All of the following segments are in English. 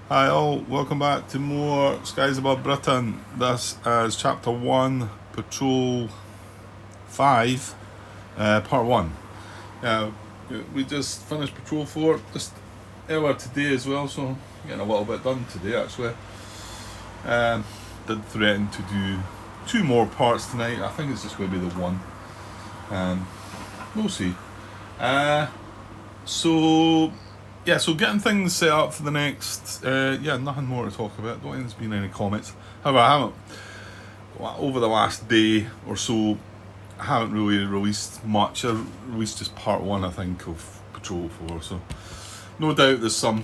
Hi all, welcome back to more Skies Above Britain. This is Chapter 1, Patrol 5, Part 1. We just finished Patrol 4 just earlier today as well, so getting a little bit done today actually. Did threaten to do 2 more parts tonight. I think it's just going to be the one. We'll see. So getting things set up for the next, nothing more to talk about. Don't think there's been any comments. However, I haven't, over the last day or so, I haven't really released much. I released just part 1, I think, of Patrol 4, so no doubt there's some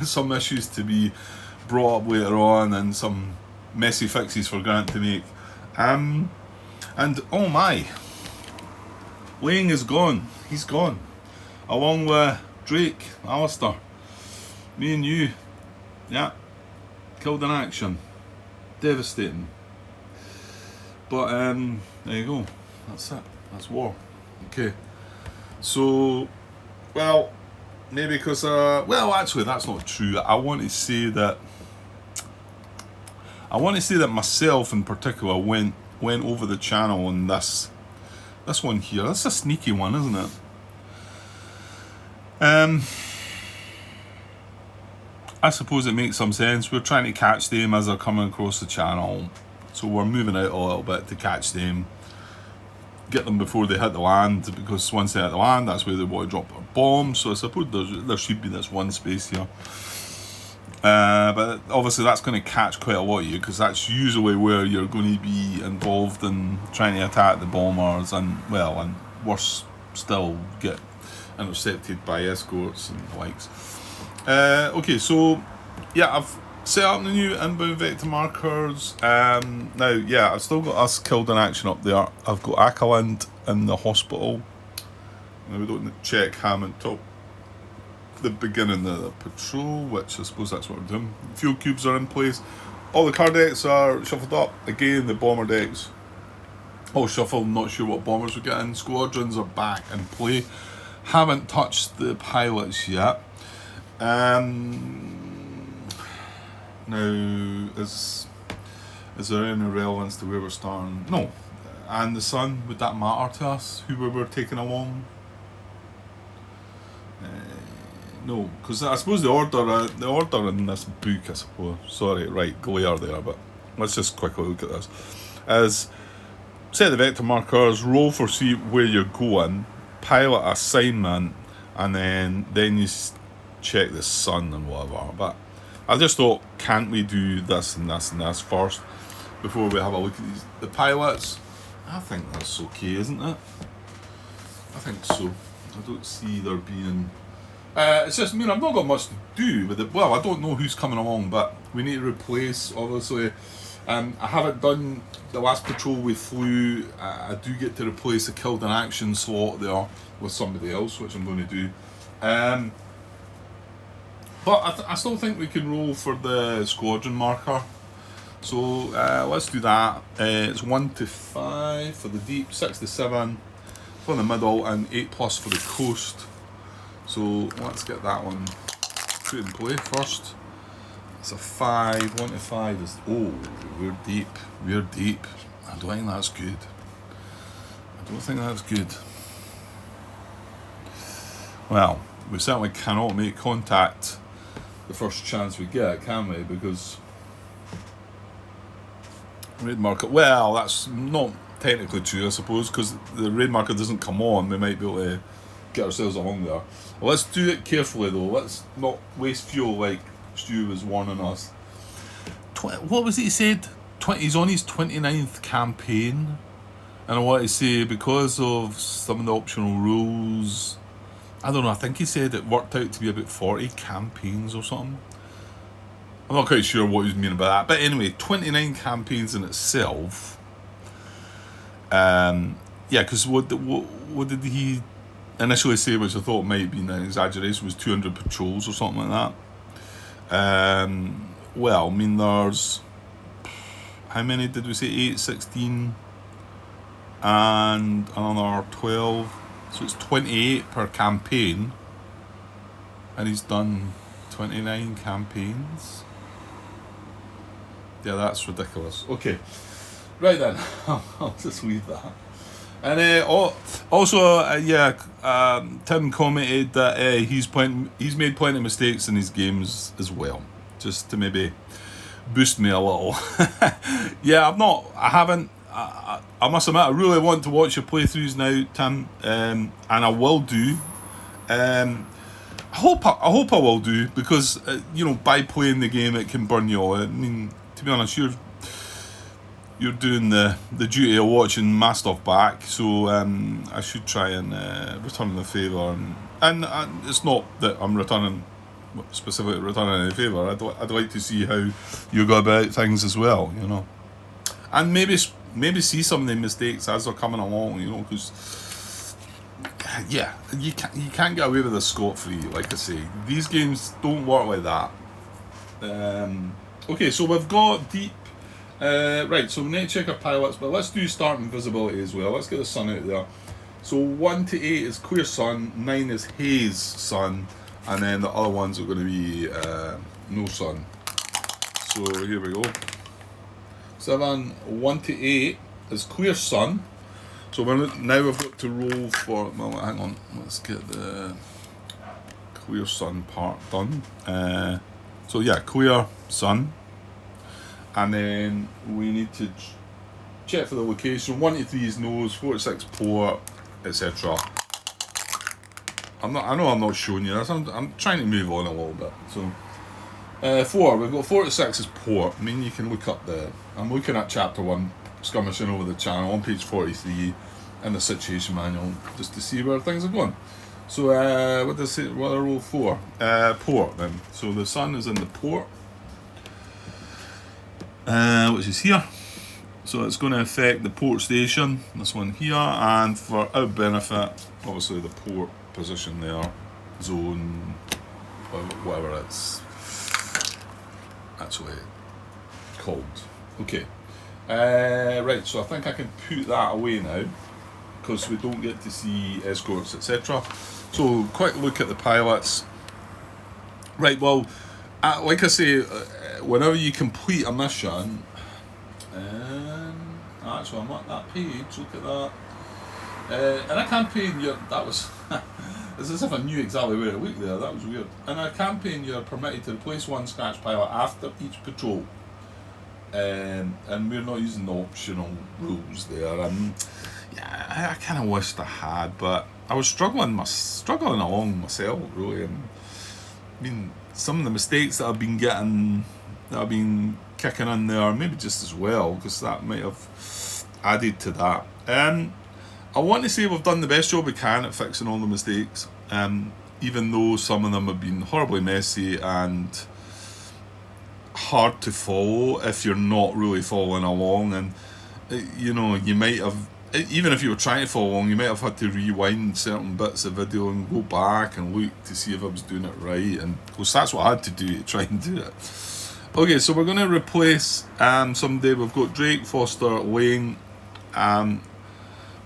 some issues to be brought up later on and some messy fixes for Grant to make. And oh my, Lang is gone. He's gone. Along with Drake, Alistair, me and you, killed in action, devastating. But there you go. That's it. That's war. Okay. So, maybe because actually that's not true. I want to say that myself in particular went over the channel on this one here. That's a sneaky one, isn't it? I suppose it makes some sense. We're trying to catch them as they're coming across the channel, so we're moving out a little bit to catch them, get them before they hit the land, because once they hit the land, that's where they want to drop a bomb. So I suppose there should be this one space here, but obviously that's going to catch quite a lot of you, because that's usually where you're going to be involved in trying to attack the bombers, and worse still, get intercepted by escorts and the likes. Okay, so I've set up the new inbound vector markers. Now, I've still got us killed in action up there. I've got Akalind in the hospital. Now we don't check Hammond top the beginning of the patrol, which I suppose that's what we're doing. Fuel cubes are in place. All the car decks are shuffled up. Again, the bomber decks all shuffled. Not sure what bombers we're getting. Squadrons are back in play. Haven't touched the pilots yet. Now, is there any relevance to where we're starting? No. And the sun, would that matter to us, who we were taking along? No, because I suppose the order in this book, I suppose, sorry, right, glare there, but let's just quickly look at this, is set the vector markers, roll for see where you're going, pilot assignment, and then you check the sun and whatever. But I just thought, can't we do this and this and this first before we have a look at the pilots? I think that's okay, isn't it? I think so. I don't see there being... it's just, I've not got much to do with it. Well, I don't know who's coming along, but we need to replace, obviously. I haven't done the last patrol we flew. I do get to replace a killed in action slot there with somebody else, which I'm going to do. But I still think we can roll for the squadron marker. So let's do that. It's 1 to 5 for the deep, 6 to 7 for the middle, and 8+ for the coast. So let's get that one put in play first. It's a 5, 1 to 5 is... Oh, we're deep. I don't think that's good. Well, we certainly cannot make contact the first chance we get, can we? Because raid marker... Well, that's not technically true, I suppose, because the raid marker doesn't come on. We might be able to get ourselves along there. Well, let's do it carefully, though. Let's not waste fuel like Stu was warning us. What was it he said? He's on his 29th campaign. And I want to say, because of some of the optional rules... I don't know, I think he said it worked out to be about 40 campaigns or something. I'm not quite sure what he was meaning by that. But anyway, 29 campaigns in itself. Because what did he initially say, which I thought might be an exaggeration, was 200 patrols or something like that. There's... How many did we say? 8, 16, and another 12. So it's 28 per campaign, and he's done 29 campaigns. Yeah, that's ridiculous. Okay, right then, I'll just leave that. And Tim commented that he's made plenty of mistakes in his games as well, just to maybe boost me a little. Yeah, I haven't. I must admit, I really want to watch your playthroughs now, Tim, and I will do. I hope I will do, because by playing the game it can burn you out. I mean, to be honest, you're doing the duty of watching my stuff back, so I should try and return the favour. And it's not that I'm specifically returning any favour. I'd like to see how you go about things as well, and maybe see some of the mistakes as they're coming along, because you can't get away with this scot-free. Like I say, these games don't work like that. Okay, so we've got deep. Right, so we need to check our pilots, but let's do start and visibility as well. Let's get the sun out there. So 1 to 8 is clear sun, 9 is haze sun, and then the other ones are going to be no sun. So here we go. 1 to 8 is clear sun. So now we've got to roll for. Well, hang on. Let's get the clear sun part done. So yeah, clear sun. And then we need to check for the location. 1 to 3 is nose, 4 to 6 port, etc. I know I'm not showing you this. I'm trying to move on a little bit. So 4, we've got 4 to 6 is port. I mean, you can look up I'm looking at chapter 1, skirmishing over the channel on page 43 in the situation manual, just to see where things are going. So what does it say? What are roll 4? Port then. So the sun is in the port. Which is here, so it's going to affect the port station, this one here, and for our benefit, obviously the port position there, zone, whatever it's actually called. Okay, right, so I think I can put that away now, because we don't get to see escorts, etc. So quick look at the pilots. Right, well, like I say, whenever you complete a mission, actually I'm at that page, look at that, in a campaign that was, it's as if I knew exactly where it looked there, that was weird. In a campaign you're permitted to replace one scratch pilot after each patrol, and we're not using the optional rules there, and I kind of wished I had, but I was struggling along myself, really, and I mean, some of the mistakes that I've been kicking in there, maybe just as well, because that might have added to that. I want to say we've done the best job we can at fixing all the mistakes, even though some of them have been horribly messy and hard to follow if you're not really following along, and you might have, even if you were trying to follow along, you might have had to rewind certain bits of video and go back and look to see if I was doing it right, and of course that's what I had to do to try and do it. Okay, so we're going to replace somebody. We've got Drake, Foster, Lang.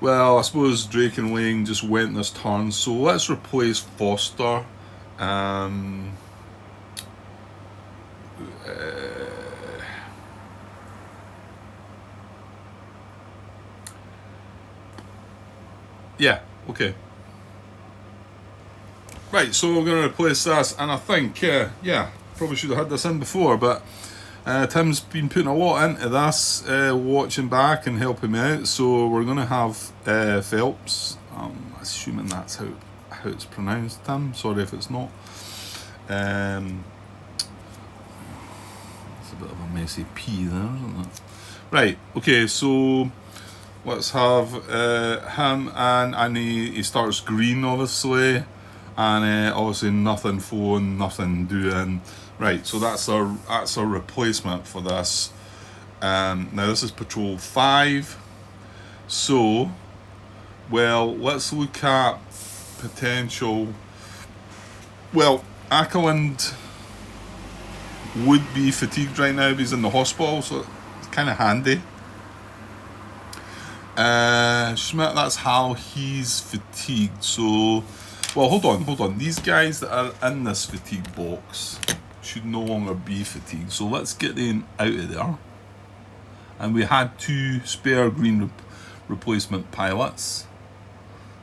Well, I suppose Drake and Lang just went this turn, so let's replace Foster. Yeah, okay. Right, so we're going to replace this, and I think, probably should have had this in before, but Tim's been putting a lot into this, watching back and helping me out, so we're going to have Phelps. I'm assuming that's how it's pronounced, Tim. Sorry if it's not. It's a bit of a messy P there, isn't it? Right, okay, so let's have him, and he starts green, obviously, and obviously nothing phone, nothing doing. Right, so that's our replacement for this. Now this is patrol 5. So, well, let's look at potential. Well, Ackerland would be fatigued right now, but he's in the hospital, so it's kind of handy. Schmidt, that's how he's fatigued, so Well, hold on. These guys that are in this fatigue box should no longer be fatigued. So let's get them out of there. And we had 2 spare green replacement pilots.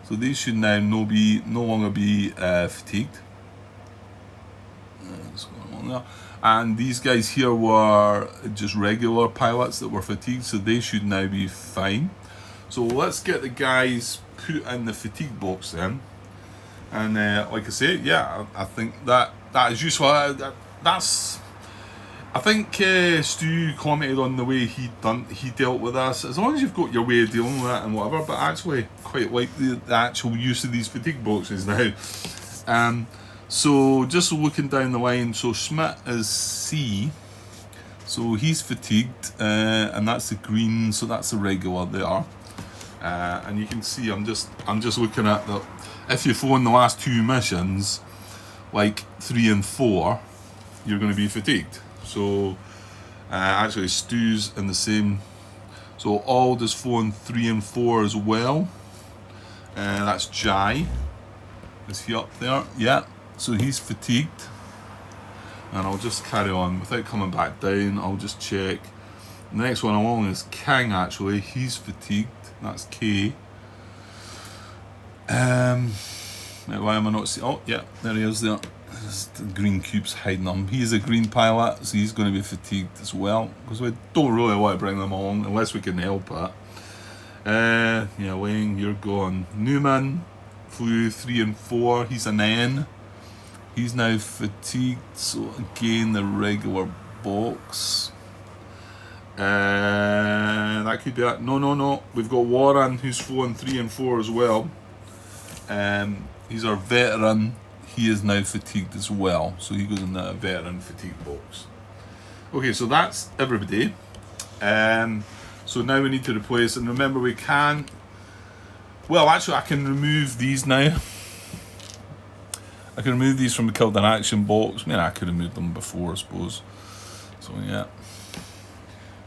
So these should now no longer be fatigued. What's going on there? And these guys here were just regular pilots that were fatigued, so they should now be fine. So let's get the guys put in the fatigue box then. And like I say, yeah, I think that is useful. I think Stu commented on the way he dealt with us. As long as you've got your way of dealing with it and whatever, but I actually quite like the actual use of these fatigue boxes now. So just looking down the line, so Schmidt is C, so he's fatigued, and that's the green, so that's the regular there. And you can see I'm just looking at the, if you phone the last 2 missions, like 3 and 4, you're going to be fatigued. So actually Stu's in the same, so all does phone 3 and 4 as well. That's Jai. Is he up there? Yeah. So he's fatigued. And I'll just carry on without coming back down. I'll just check. The next one along is King actually. He's fatigued. That's K. Why am I not seeing? Oh, yeah, there he is there. The green cube's hiding him. He's a green pilot, so he's going to be fatigued as well, because we don't really want to bring them along unless we can help it. Yeah, Wayne, you're gone. Newman flew 3 and 4. He's an N. He's now fatigued, so again the regular box. That could be it. No. We've got Warren who's flown 3 and 4 as well. He's our veteran. He is now fatigued as well, so he goes in the veteran fatigue box. Okay, so that's everybody. So now we need to replace, and remember we can, well actually I can remove these now. I can remove these from the killed in action box. I mean, I could have moved them before, I suppose. So yeah.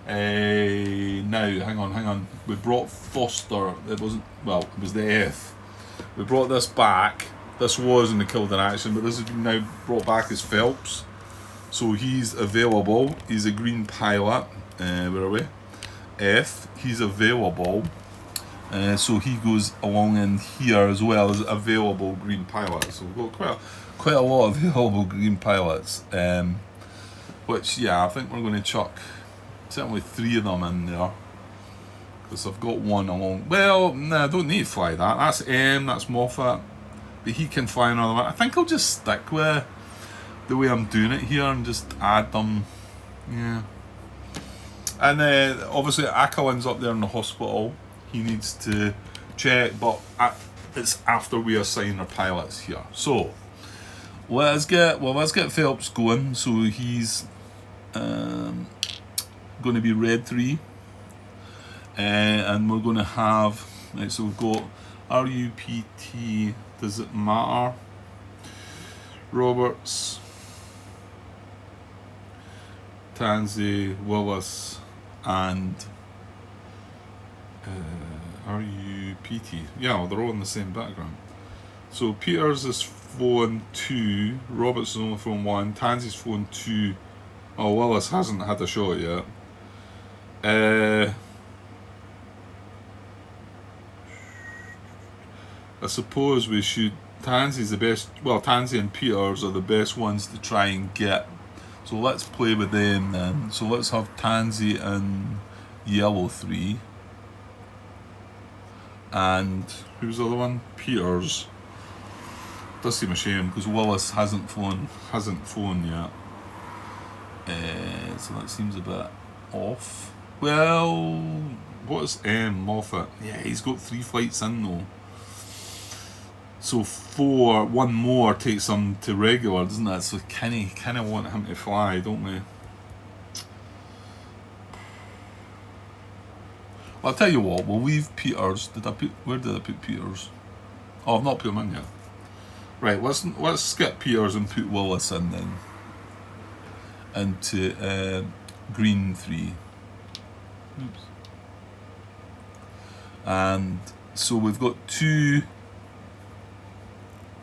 Now, hang on. We brought Foster. It wasn't, well, it was the F. We brought this back. This was in the killed in action, but this has been now brought back as Phelps. So he's available. He's a green pilot. Where are we? F. He's available. So he goes along in here as well as available green pilots. So we've got quite a lot of available green pilots. Which, yeah, I think we're going to chuck certainly 3 of them in there. Because I've got one along. Well, no, I don't need to fly that. That's M, that's Moffat. But he can fly another one. I think I'll just stick with the way I'm doing it here and just add them. Yeah. And obviously Akalin's up there in the hospital. He needs to check, but it's after we assign our pilots here. So let's get Phelps going. So he's going to be red 3, and we're going to have, right, so we've got RUPT. Does it matter? Roberts, Tansey, Willis, and RUPT. Yeah, well, they're all in the same background. So Peters is phone 2, Roberts is only phone 1, Tansey's phone 2. Oh, Willis hasn't had a shot yet. I suppose we should. Tansey's the best. Well, Tansey and Peters are the best ones to try and get. So let's play with them then. So let's have Tansey and yellow 3. And who's the other one? Peters. Does seem a shame because Willis hasn't flown yet. So that seems a bit off. Well, what is Moffat? Yeah, he's got 3 flights in though. So 1 more takes him to regular, doesn't it? So kind of want him to fly, don't we? Well, I'll tell you what, we'll leave Peters. Where did I put Peters? Oh, I've not put him in yet. Right, let's skip Peters and put Willis in then. Into green 3. Oops. And so we've got 2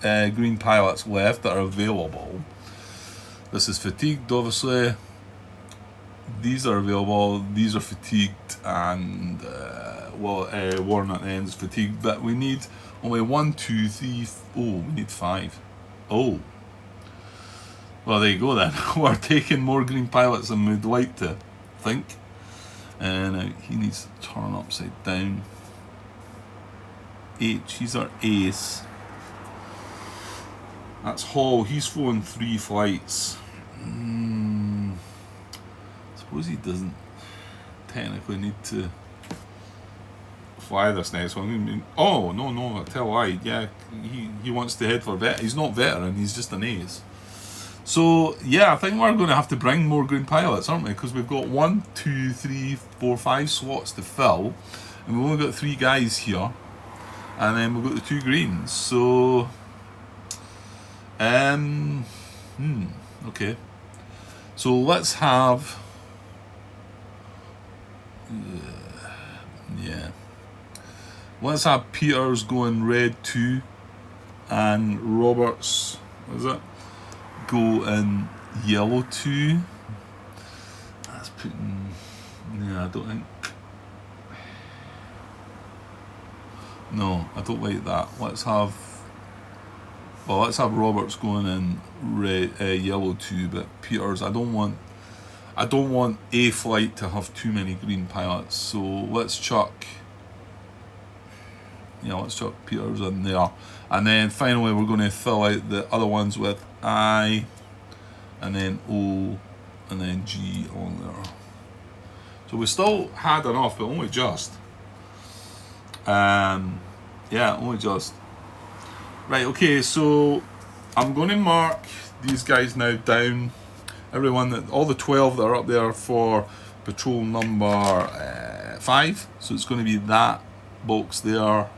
green pilots left that are available. This is fatigued, obviously. These are available. These are fatigued, and worn at the ends, fatigued. But we need only 1, 2, 3. We need 5. Oh. Well, there you go then. We're taking more green pilots than we'd like to think. And he needs to turn upside down. H, he's our ace. That's Hall, he's flown 3 flights. Suppose he doesn't technically need to fly this next one. Oh, no, I tell lie. Yeah, he wants to head for vet. He's not veteran, he's just an ace. So, yeah, I think we're going to have to bring more green pilots, aren't we? Because we've got 1, 2, 3, 4, 5 slots to fill. And we've only got 3 guys here. And then we've got the 2 greens. So, okay. So let's have... yeah. Let's have Peters going red 2. And Roberts, what is it? Go in yellow 2. That's putting... yeah, I don't think... no, I don't like that. Let's have Roberts going in red, yellow 2, but Peters, I don't want a flight to have too many green pilots, so let's chuck Peters in there. And then finally we're going to fill out the other ones with I, and then O, and then G on there. So we still had enough, but only just. Yeah, only just. Right, okay, so I'm going to mark these guys now down. All the 12 that are up there for patrol number 5. So it's going to be that box there.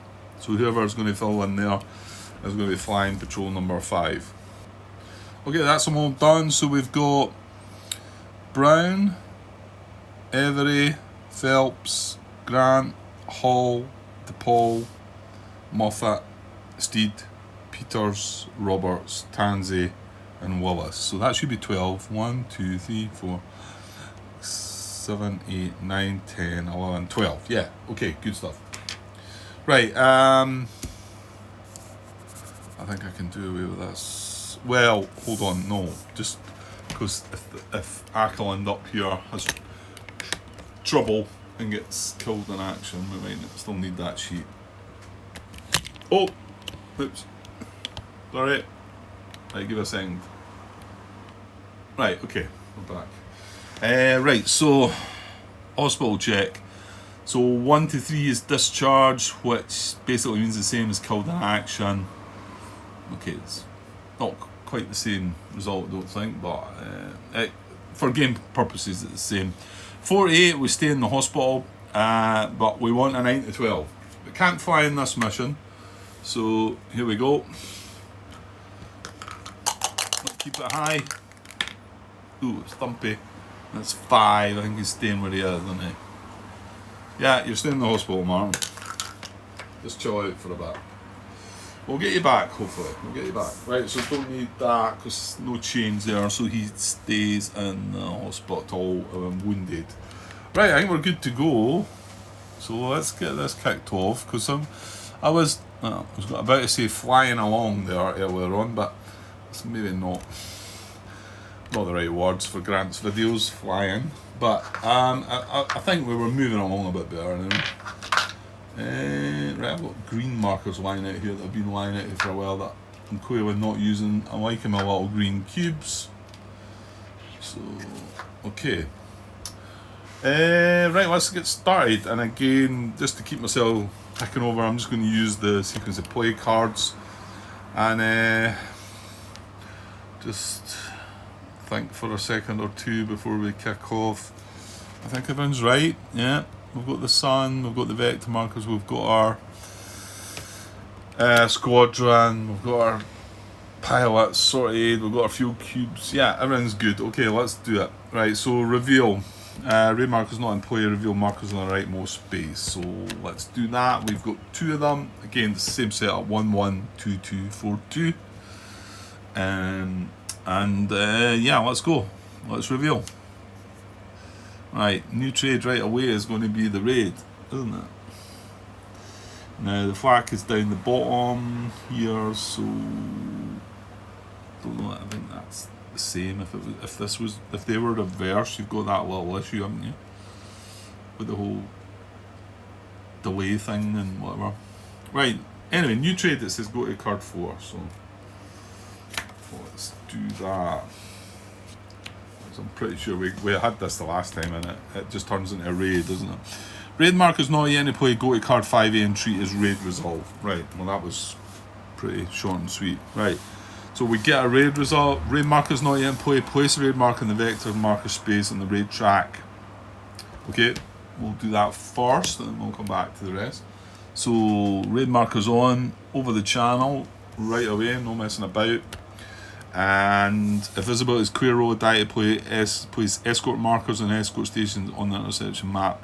So whoever's going to fill in there is going to be flying patrol number 5. Okay, that's them all done. So we've got Brown, Every, Phelps, Grant, Hall, DePaul, Moffat, Steed, Peters, Roberts, Tansey, and Willis. So that should be 12. 1, 2, 3, 4, 7, 8, 9, 10, 11, 12. Yeah, okay, good stuff. Right, I think I can do away with this. Well, hold on, no. Just because if Ackland up here has trouble and gets killed in action, we might still need that sheet. Oh! Oops. Sorry. Right, give us a second. Right, okay, we're back. Right, so hospital check. So 1 to 3 is discharge, which basically means the same as killed in action. Okay, it's not quite the same result, I don't think, but for game purposes, it's the same. 4 to 8, we stay in the hospital, but we want a 9 to 12. We can't fly in this mission, so here we go. Let's keep it high. Ooh, it's thumpy. That's 5. I think he's staying where he is, isn't he? Yeah, you're staying in the hospital, Martin. Just chill out for a bit. We'll get you back, hopefully. We'll get you back. Right, so don't need that because no change there. So he stays in the hospital wounded. Right, I think we're good to go. So let's get this kicked off because I was about to say flying along there earlier on, but it's maybe not the right words for Grant's videos, flying. But I think we were moving along a bit better now. Right, I've got green markers lying out here that have been lying out here for a while that I'm clearly not using. I like my little green cubes. So, okay. Right, let's get started. And again, just to keep myself ticking over, I'm just going to use the sequence of play cards. And just think for a second or two before we kick off. I think everyone's right, yeah. We've got the sun, we've got the vector markers, we've got our squadron, we've got our pilots sorted, we've got our fuel cubes. Yeah, everything's good. Okay, let's do it. Right, so reveal. Raid markers not in play, reveal markers on the rightmost space. So let's do that. We've got 2 of them. Again, the same setup, 1, 1, 2, 2, 4, 2. Yeah, let's go. Let's reveal. Right, new trade right away is going to be the raid, isn't it? Now the flak is down the bottom here, so don't know. I think that's the same. If they were reversed, you've got that little issue, haven't you? With the whole delay thing and whatever. Right. Anyway, new trade that says go to card 4. So let's do that. So I'm pretty sure we had this the last time, and it just turns into a raid, doesn't it? Raid markers not yet in play. Go to card 5A and treat as raid resolve. Right. Well, that was pretty short and sweet. Right. So we get a raid result. Raid markers not yet in play. Place a raid marker in the vector marker space on the raid track. Okay, we'll do that first, and then we'll come back to the rest. So raid markers on over the channel right away, no messing about. And if visibility is clear, roll a die to place escort markers and escort stations on the intersection map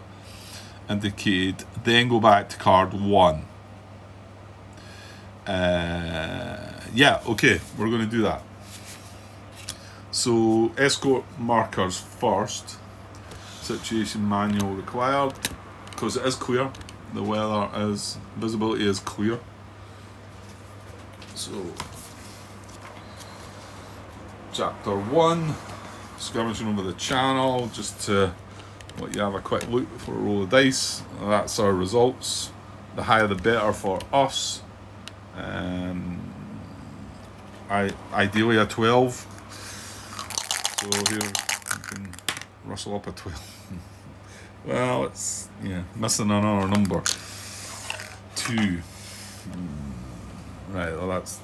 indicated. Then go back to card 1. Yeah, okay, we're going to do that. So escort markers first. Situation manual required, because it is clear. The weather is, visibility is clear. So chapter 1, skirmishing over the channel, just to let you have a quick look before a roll of dice. That's our results. The higher the better for us. Ideally a 12. So here you can rustle up a 12. Well, it's missing another number. 2. Right, well that's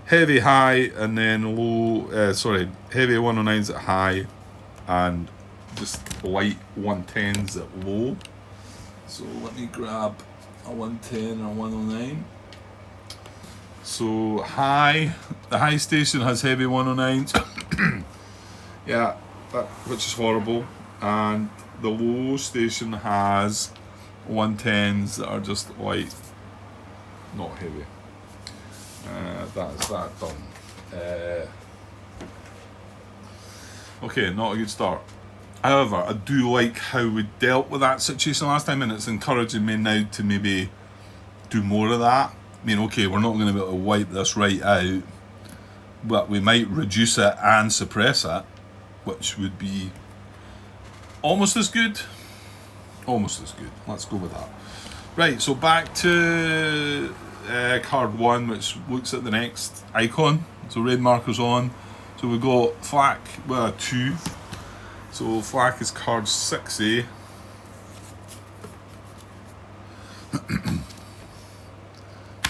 heavy high and then low. Heavy 109s at high and just light 110s at low. So let me grab a 110 or 109. So high, the high station has heavy 109s. Yeah, which is horrible. And the low station has 110s that are just light, not heavy. That's that done. Okay, not a good start. However, I do like how we dealt with that situation last time, and it's encouraging me now to maybe do more of that. I mean, okay, we're not going to be able to wipe this right out, but we might reduce it and suppress it, which would be almost as good. Almost as good. Let's go with that. Right, so back to card 1, which looks at the next icon. So raid markers on. So we got flak with a 2. So flak is card 6A.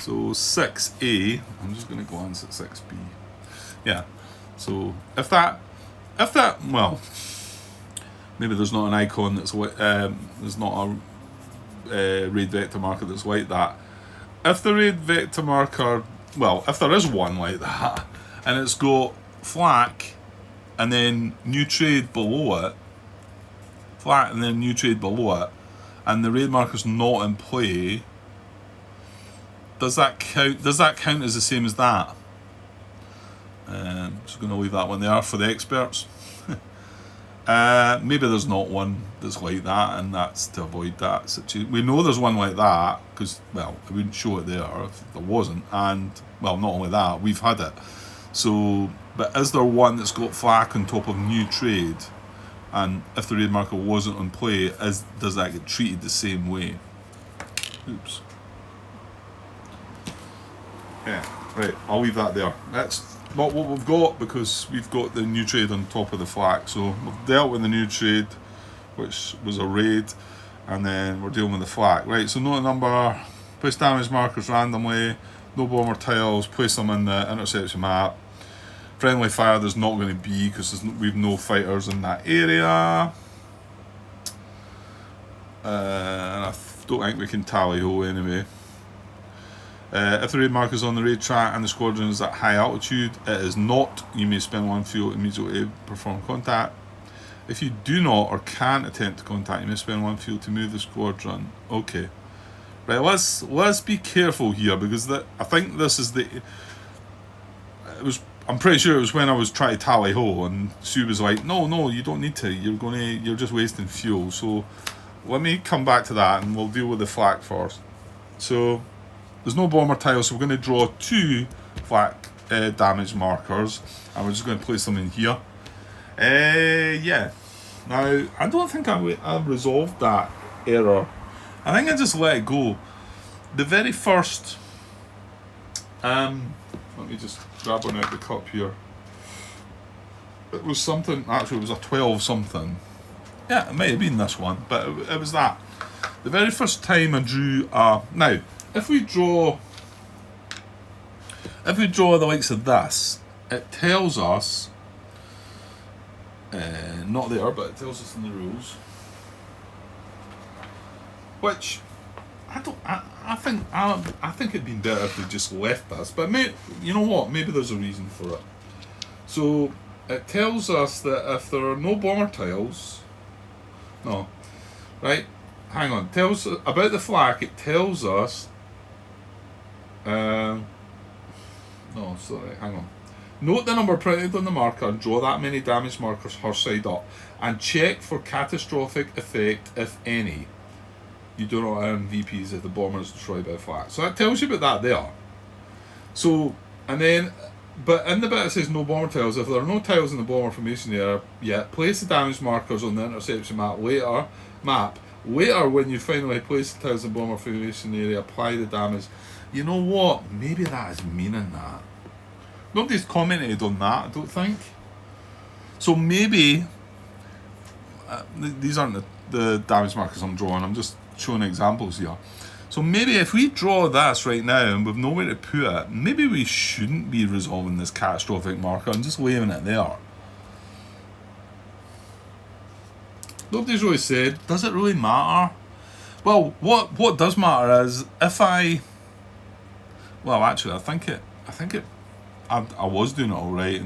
So 6A, I'm just going to glance at 6B. Yeah, so if that, well, maybe there's not an icon that's there's not a raid vector marker that's like that. If the raid vector marker, well, if there is one like that, and it's got flak and then new trade below it, flak and then new trade below it, and the raid marker's not in play, does that count? Does that count as the same as that? Just going to leave that one there for the experts. Maybe there's not one that's like that, and that's to avoid that situation. We know there's one like that because, well, I wouldn't show it there if there wasn't. And, well, not only that, we've had it. So, but is there one that's got flak on top of new trade? And if the raid marker wasn't on play, does that get treated the same way? Oops. Yeah, right, I'll leave that there. That's not what we've got because we've got the new trade on top of the flak. So we've dealt with the new trade, which was a raid, and then we're dealing with the flak. Right, so note a number, place damage markers randomly, no bomber tiles, place them in the intersection map. Friendly fire there's not going to be because we've no fighters in that area. And I don't think we can tally ho anyway. If the raid marker is on the raid track and the squadron is at high altitude, it is not. You may spend 1 fuel immediately to perform contact. If you do not or can't attempt to contact, you may spend 1 field to move the squadron. Okay. Right, let's be careful here, because I think this is I'm pretty sure it was when I was trying to tally ho, and Sue was like, no, you don't need to. You're just wasting fuel. So let me come back to that, and we'll deal with the flak first. So there's no bomber tiles, so we're going to draw 2 flak damage markers, and we're just going to place them in here. Yeah. Now, I don't think I resolved that error. I think I just let it go. The very first... let me just grab one out the cup here. It was something... Actually, it was a 12 something. Yeah, it might have been this one, but it was that. The very first time I drew a... Now, if we draw the likes of this, it tells us... not there, but it tells us in the rules. Which I think it'd been better if they just left this. But you know what? Maybe there's a reason for it. So it tells us that if there are no bomber tiles, no, right? Hang on. Tells about the flak. It tells us. No, sorry. Hang on. Note the number printed on the marker and draw that many damage markers her side up, and check for catastrophic effect, if any. You do not earn VPs if the bomber is destroyed by a flak. So that tells you about that there. So, and then, but in the bit it says no bomber tiles. If there are no tiles in the bomber formation area yet, place the damage markers on the interception map later. Later, when you finally place the tiles in the bomber formation area, apply the damage. You know what? Maybe that is meaning that. Nobody's commented on that, I don't think. So maybe these aren't the damage markers I'm drawing. I'm just showing examples here. So maybe if we draw this right now and we've nowhere to put it, maybe we shouldn't be resolving this catastrophic marker and just leaving it there. Nobody's really said, does it really matter? Well, what does matter is if I was doing it alright,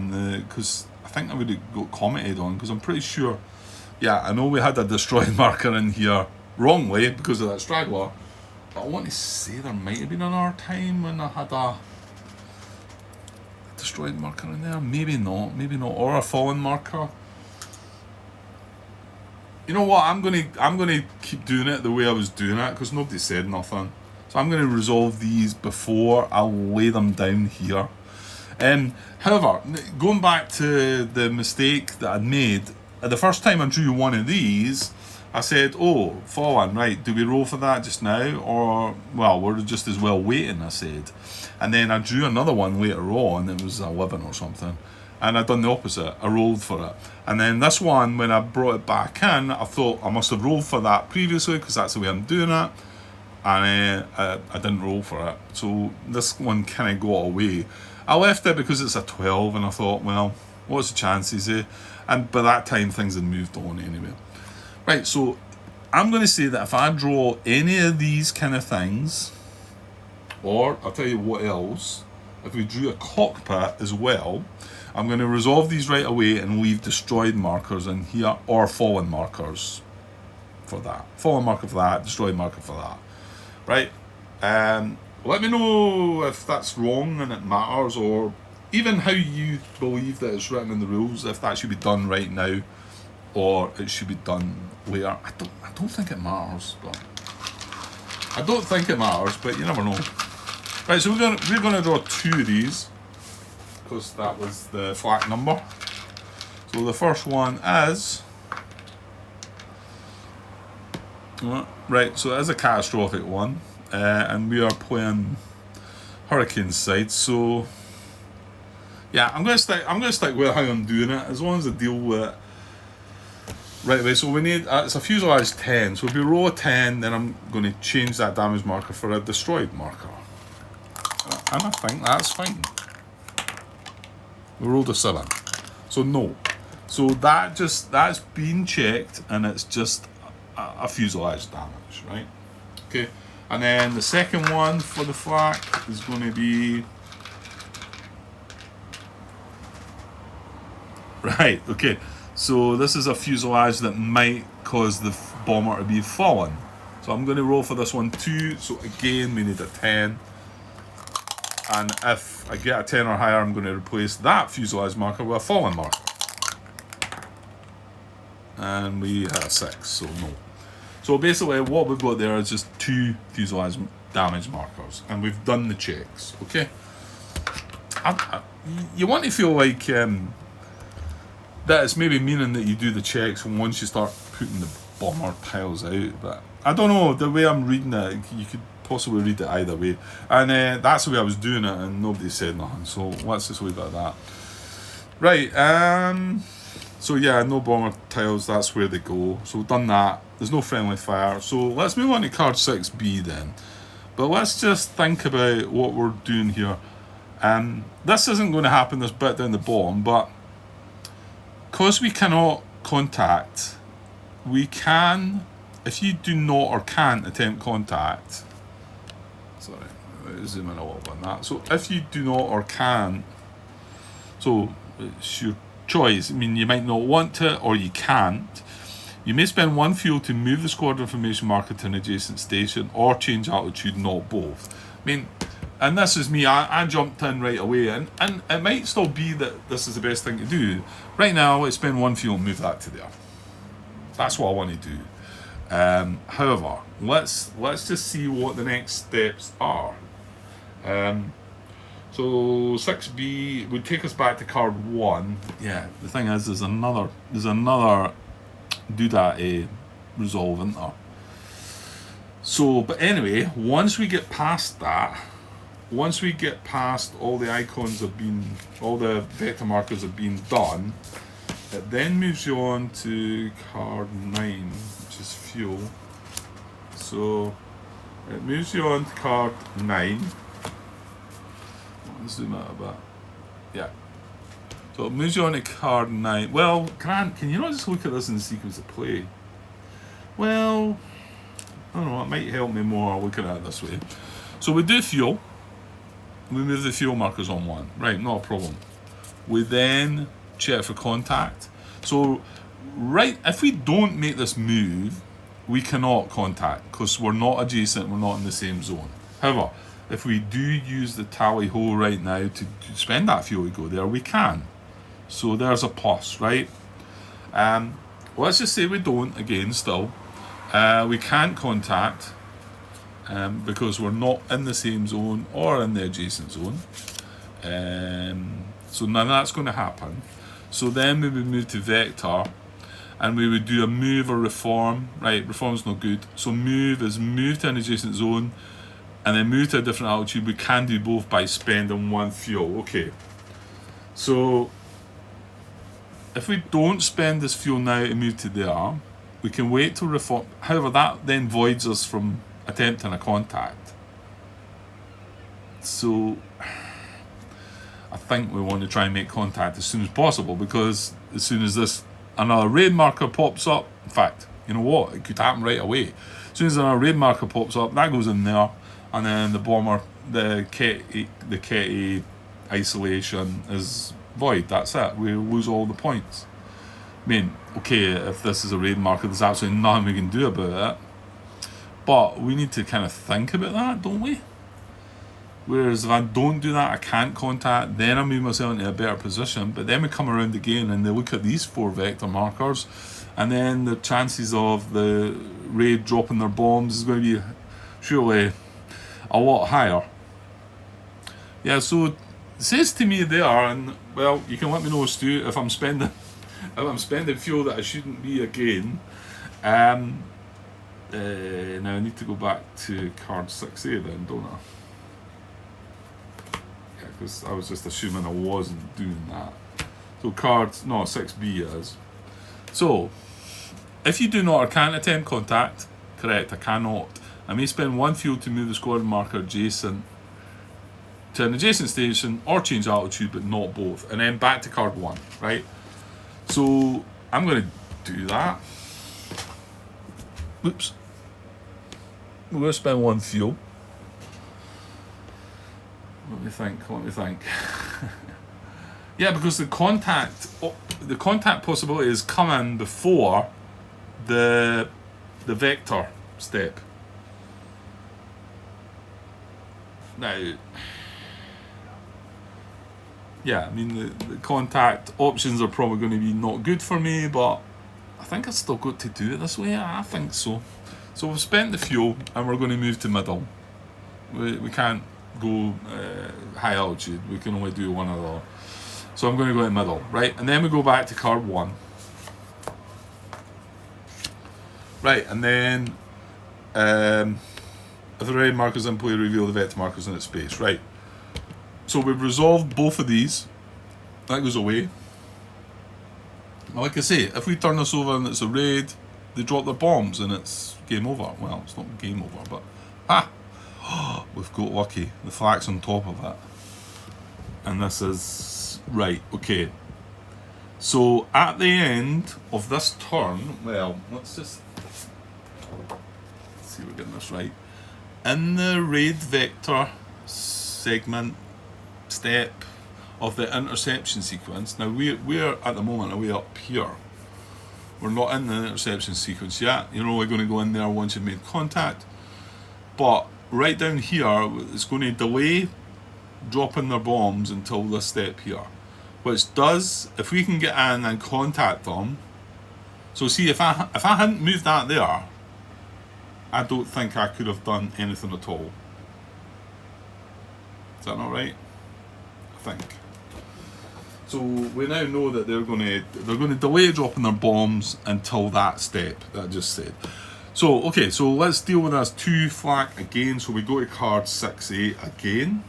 because I think I would have got commented on, because I'm pretty sure, yeah, I know we had a destroyed marker in here wrongly because of that straggler, but I want to say there might have been another time when I had a destroyed marker in there. Maybe not, or a fallen marker. You know what? I'm gonna keep doing it the way I was doing it, because nobody said nothing. So I'm going to resolve these before I'll lay them down here. However, going back to the mistake that I'd made, the first time I drew one of these, I said, oh, fallen, right, do we roll for that just now? Or, well, we're just as well waiting, I said. And then I drew another one later on, it was 11 or something. And I'd done the opposite, I rolled for it. And then this one, when I brought it back in, I thought I must have rolled for that previously, because that's the way I'm doing it. And I didn't roll for it. So this one kind of got away. I left it because it's a 12, and I thought, well, what's the chances, eh? And by that time, things had moved on anyway. Right, so I'm going to say that if I draw any of these kind of things, or I'll tell you what else, if we drew a cockpit as well, I'm going to resolve these right away and leave destroyed markers in here, or fallen markers for that. Fallen marker for that, destroyed marker for that. Right? Let me know if that's wrong and it matters, or even how you believe that it's written in the rules, if that should be done right now or it should be done later. I don't think it matters, but you never know. Right, so we're gonna draw 2 of these, because that was the flak number. So the first one is right, so it is a catastrophic one, and we are playing Hurricane side. So yeah, I'm gonna stick with how I'm doing it, as long as I deal with it right away. So we need it's a fuselage 10. So if we roll a 10, then I'm going to change that damage marker for a destroyed marker, and I think that's fine. We rolled a 7, so no. So that's been checked, and it's just a fuselage damage, right? Okay, and then the second one for the flak is going to be right. Okay, So this is a fuselage that might cause the bomber to be fallen. So I'm going to roll for this one too. So again, we need a 10. And if I get a 10 or higher, I'm going to replace that fuselage marker with a fallen mark. And we had a 6, so no. So basically what we've got there is just 2 fuselage damage markers. And we've done the checks, okay? You want to feel like that it's maybe meaning that you do the checks once you start putting the bomber tiles out, but I don't know, the way I'm reading it, you could possibly read it either way, and that's the way I was doing it, and nobody said nothing, so let's just leave it at that. Right, so yeah, no bomber tiles, that's where they go, so we've done that. There's no friendly fire, so let's move on to card 6B then. But let's just think about what we're doing here. This isn't going to happen, this bit down the bottom, but because we cannot contact, we can, if you do not or can't attempt contact, sorry, zoom in a little bit on that. So if you do not or can't, so it's your choice. I mean, you might not want to or you can't. You may spend 1 fuel to move the squadron formation marker to an adjacent station or change altitude, not both. I mean, and this is me, I jumped in right away, and it might still be that this is the best thing to do. Right now, let's spend 1 fuel and move that to there. That's what I want to do. However, let's just see what the next steps are. So 6B would take us back to card 1. Yeah, the thing is, there's another do that resolve, isn't there? So, but anyway, once we get past that, once we get past all the icons have been, all the vector markers have been done, it then moves you on to card 9, which is fuel. So it moves you on to card 9. Let's zoom out a bit. Yeah. So it moves you on to card 9. Well, can you not just look at this in the sequence of play? Well, I don't know, it might help me more looking at it this way. So we do fuel. We move the fuel markers on 1. Right, not a problem. We then check for contact. So, right, if we don't make this move, we cannot contact because we're not adjacent, we're not in the same zone. However, if we do use the tally ho right now to spend that fuel to go there, we can. So there's a plus, right? Let's just say we don't, again, still. We can't contact. Because we're not in the same zone or in the adjacent zone. So none of that's going to happen. So then we would move to vector and we would do a move or reform. Right, reform's not good. So move is move to an adjacent zone and then move to a different altitude. We can do both by spending 1 fuel. Okay. So if we don't spend this fuel now to move to there, we can wait till reform. However, that then voids us from attempting a contact. So I think we want to try and make contact as soon as possible, because as soon as this another raid marker pops up, in fact, you know what, it could happen right away. As soon as another raid marker pops up, that goes in there, and then the bomber, the Ketty isolation is void. That's it. We lose all the points. I mean, okay, if this is a raid marker, there's absolutely nothing we can do about it. But we need to kind of think about that, don't we? Whereas if I don't do that, I can't contact, then I move myself into a better position. But then we come around again and they look at these 4 vector markers, and then the chances of the raid dropping their bombs is going to be surely a lot higher. Yeah, so it says to me there, and well, you can let me know, Stu, if I'm spending fuel that I shouldn't be again. Now I need to go back to card 6A then, don't I? Yeah, because I was just assuming I wasn't doing that. So 6B is. So, if you do not or can't attempt contact, correct, I cannot. I may spend 1 fuel to move the squadron marker adjacent to an adjacent station or change altitude, but not both. And then back to card 1, right? So, I'm going to do that. Oops. We're going to spend 1 fuel. Let me think. Yeah, because the contact possibility is coming before the vector step. Now, yeah, I mean the contact options are probably going to be not good for me, but I think I've still got to do it this way. I think so. So we've spent the fuel and we're going to move to middle. We can't go high altitude. We can only do one or the other. So I'm going to go to middle, right? And then we go back to card 1. Right, and then if the red markers in play, reveal the vector markers in its space. Right. So we've resolved both of these. That goes away. Like I say, if we turn this over and it's a raid, they drop their bombs and it's game over. Well, it's not game over, but we've got lucky. The flak's on top of it. And this is right, okay. So at the end of this turn, well, let's see if we're getting this right. In the raid vector segment step of the interception sequence, now we're at the moment are we up here. We're not in the interception sequence yet. You're only going to go in there once you've made contact. But right down here, it's going to delay dropping their bombs until this step here. Which does, if we can get in and contact them. So see, if I hadn't moved that there, I don't think I could have done anything at all. Is that not right? I think. So we now know that they're going to delay dropping their bombs until that step that I just said. So okay, so let's deal with this 2 flak again. So we go to card 6A again.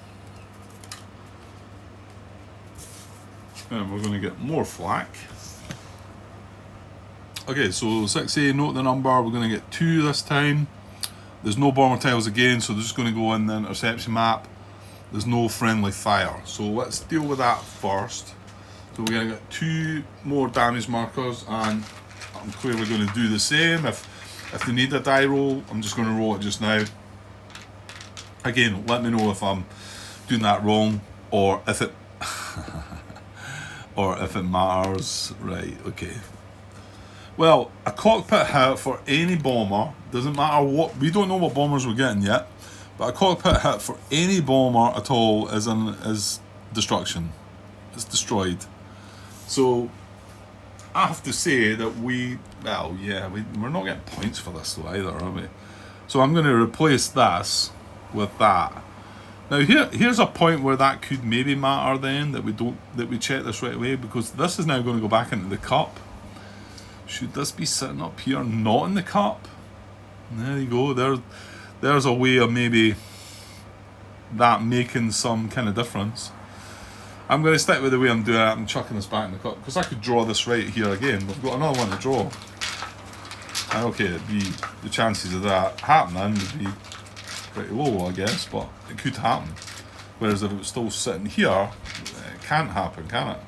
And we're going to get more flak. Okay, so 6A, note the number. We're going to get 2 this time. There's no bomber tiles again, so they're just going to go in the interception map. There's no friendly fire. So let's deal with that first. So we're going to get 2 more damage markers, and I'm clearly going to do the same. If they need a die roll, I'm just going to roll it just now. Again, let me know if I'm doing that wrong, or if it or if it matters. Right, okay. Well, a cockpit hit for any bomber, doesn't matter what, we don't know what bombers we're getting yet, but a cockpit hit for any bomber at all is destruction. It's destroyed. So I have to say that we're not getting points for this though either, are we? So I'm going to replace this with that. Now here's a point where that could maybe matter then, that we check this right away, because this is now going to go back into the cup. Should this be sitting up here, not in the cup? There you go. There's a way of maybe that making some kind of difference. I'm going to stick with the way I'm doing it. I'm chucking this back in the cup, because I could draw this right here again. We've got another one to draw. And okay, the chances of that happening would be pretty low, I guess, but it could happen. Whereas if it was still sitting here, it can't happen, can it?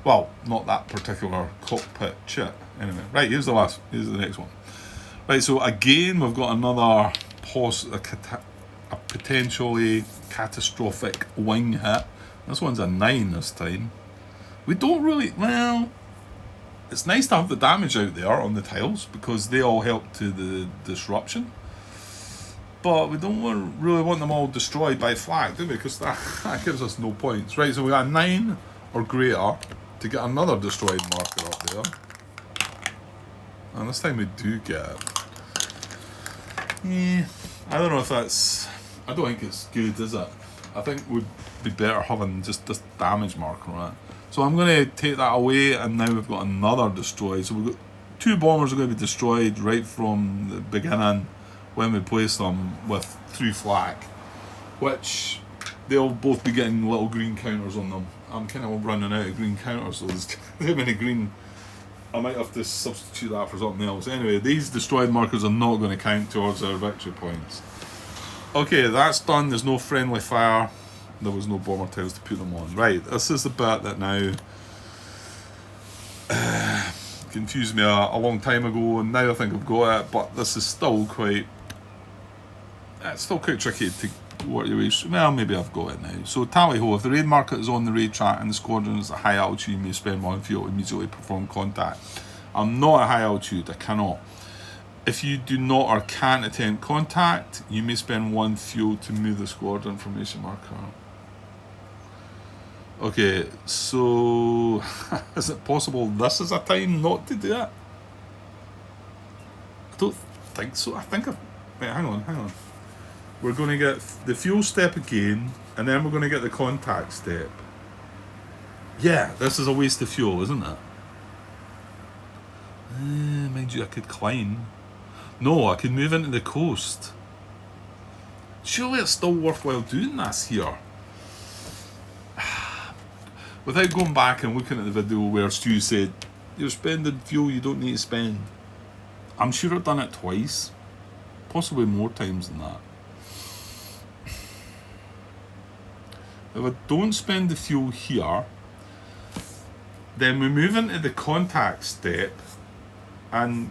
Well, not that particular cockpit chit. Anyway, right, here's the next one. Right, so again, we've got another a potentially catastrophic wing hit. This one's a 9 this time. We don't really, well, it's nice to have the damage out there on the tiles, because they all help to the disruption. But we don't really want them all destroyed by flak, do we? Because that gives us no points. Right, so we got a 9 or greater to get another destroyed marker up there. And this time we do get it. Yeah, I don't know if that's... I don't think it's good, is it? I think it would be better having just this damage marker on it. So I'm going to take that away, and now we've got another destroyed. So we've got 2 bombers are going to be destroyed right from the beginning when we place them with 3 flak, which they'll both be getting little green counters on them. I'm kind of running out of green counters, so there's too many green. I might have to substitute that for something else. Anyway, these destroyed markers are not going to count towards our victory points. Okay, that's done. There's no friendly fire. There was no bomber tiles to put them on. Right, this is the bit that now confused me a long time ago, and now I think I've got it, but this is still quite... It's still quite tricky work your way. Well, maybe I've got it now. So tally ho, if the raid marker is on the raid track and the squadron is at high altitude, you may spend 1 fuel to immediately perform contact. I'm not at high altitude, I cannot. If you do not or can't attempt contact, you may spend 1 fuel to move the squadron formation marker. Okay, so is it possible this is a time not to do it? I don't think so. I think wait, hang on. We're going to get the fuel step again, and then we're going to get the contact step. Yeah, this is a waste of fuel, isn't it? Mind you, I could climb. No, I could move into the coast. Surely it's still worthwhile doing this here. Without going back and looking at the video where Stu said, you're spending fuel you don't need to spend. I'm sure I've done it twice. Possibly more times than that. If I don't spend the fuel here, then we move into the contact step, and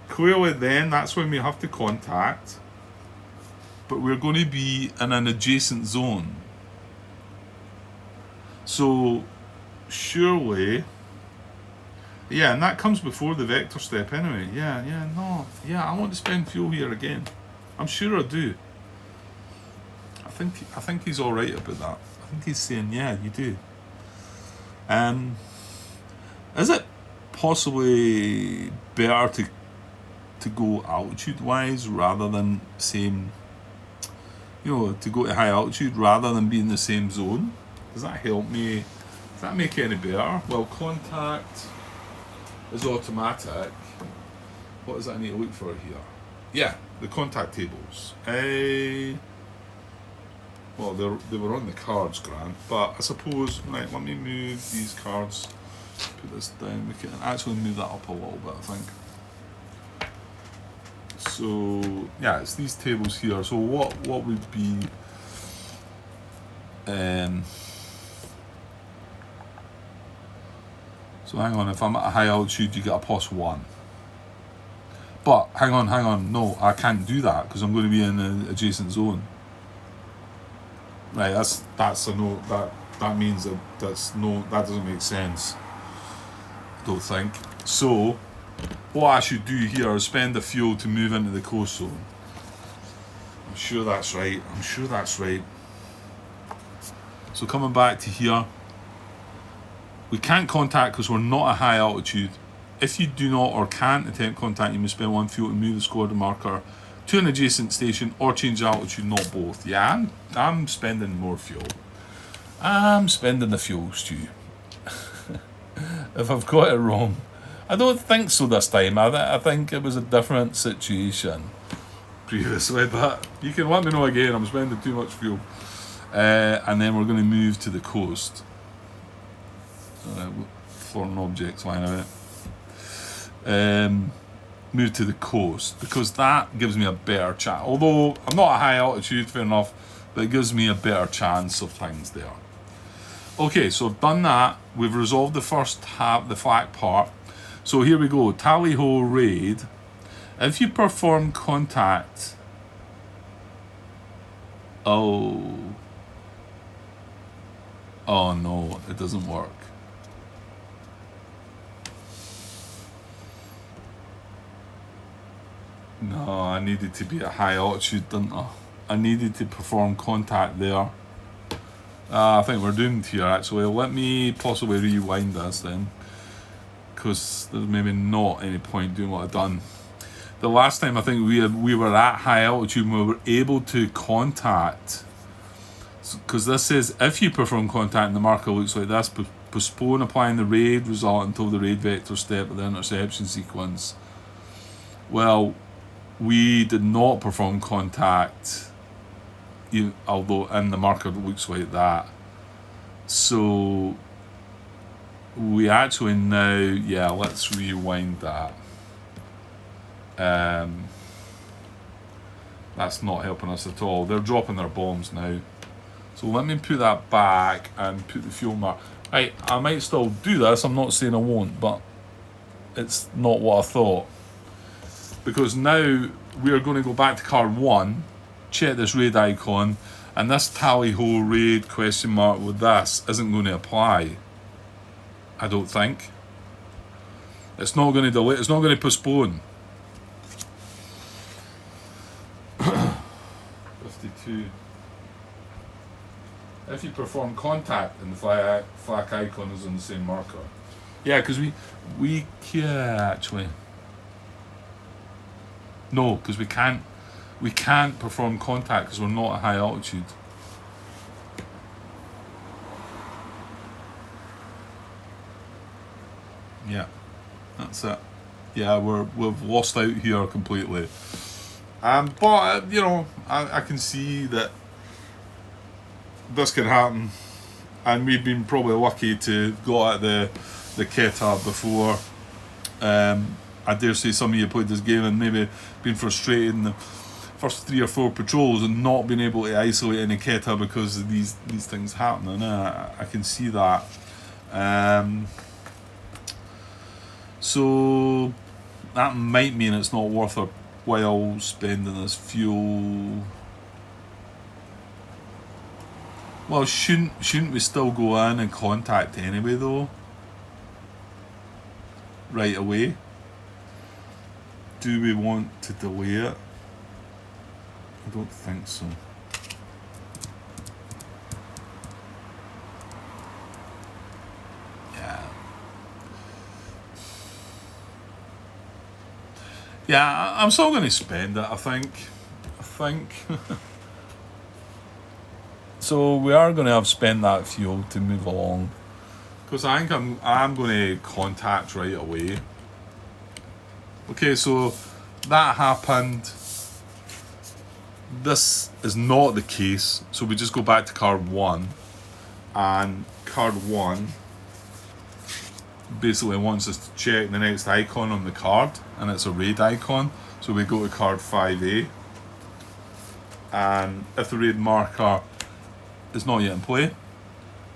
clearly then that's when we have to contact, but we're going to be in an adjacent zone. So surely, yeah, and that comes before the vector step anyway. Yeah, I want to spend fuel here again. I'm sure I do. I think he's all right about that. I think he's saying, yeah, you do. Is it possibly better to go altitude wise rather than same, to go to high altitude rather than be in the same zone? Does that help me? Does that make it any better? Well, contact is automatic. What does that need to look for here? Yeah, the contact tables. Well, they were on the cards, Grant, but I suppose, right, let me move these cards, put this down, we can actually move that up a little bit, I think. So, yeah, it's these tables here. So what would be, so hang on, if I'm at a high altitude, you get a +1. But, hang on, no, I can't do that, because I'm going to be in an adjacent zone. Right, that's a no. That means that that doesn't make sense. I don't think. So, what I should do here is spend the fuel to move into the coast zone. I'm sure that's right. So coming back to here, we can't contact because we're not at high altitude. If you do not or can't attempt contact, you must spend 1 fuel to move the squadron marker to an adjacent station or change altitude, not both. Yeah, I'm spending more fuel. I'm spending the fuel, Stu. If I've got it wrong. I don't think so this time. I think it was a different situation previously, but you can let me know again. I'm spending too much fuel. And then we're going to move to the coast. Foreign objects lying about. Move to the coast, because that gives me a better chance. Although I'm not at high altitude, fair enough, but it gives me a better chance of things there. Okay, so I've done that. We've resolved the first half, the flak part. So here we go. Tally ho raid. If you perform contact, oh no, it doesn't work. No, I needed to be at high altitude, didn't I? I needed to perform contact there. I think we're doomed here, actually. Let me possibly rewind this then, because there's maybe not any point doing what I've done. The last time I think we were at high altitude and we were able to contact, because this says if you perform contact and the marker looks like this, postpone applying the raid result until the raid vector step of the interception sequence. Well, we did not perform contact, although and the marker looks like that. So we actually now, yeah, let's rewind that. That's not helping us at all. They're dropping their bombs now. So let me put that back and put the fuel mark. I might still do this, I'm not saying I won't, but it's not what I thought. Because now we are going to go back to card 1, check this raid icon, and this tally-ho raid question mark with this isn't going to apply. I don't think. It's not going to delay, it's not going to postpone. 52. If you perform contact and the flak icon is on the same marker. Yeah, because we can actually. No, because we can't perform contact because we're not at high altitude. Yeah, that's it. Yeah, we've lost out here completely. But you know, I can see that this can happen, and we've been probably lucky to go at the Keta before. I dare say some of you played this game and maybe been frustrated in the first 3 or 4 patrols and not been able to isolate any Keta because of these things happening. I can see that. So that might mean it's not worth our while spending this fuel. Well, shouldn't we still go in and contact anyway though? Right away? Do we want to delay it? I don't think so. Yeah, I'm still going to spend it, I think. So we are going to have spent that fuel to move along. Because I think I'm going to contact right away. Okay, so that happened. This is not the case. So we just go back to card 1. And card 1 basically wants us to check the next icon on the card, and it's a raid icon. So we go to card 5A, and if the raid marker is not yet in play,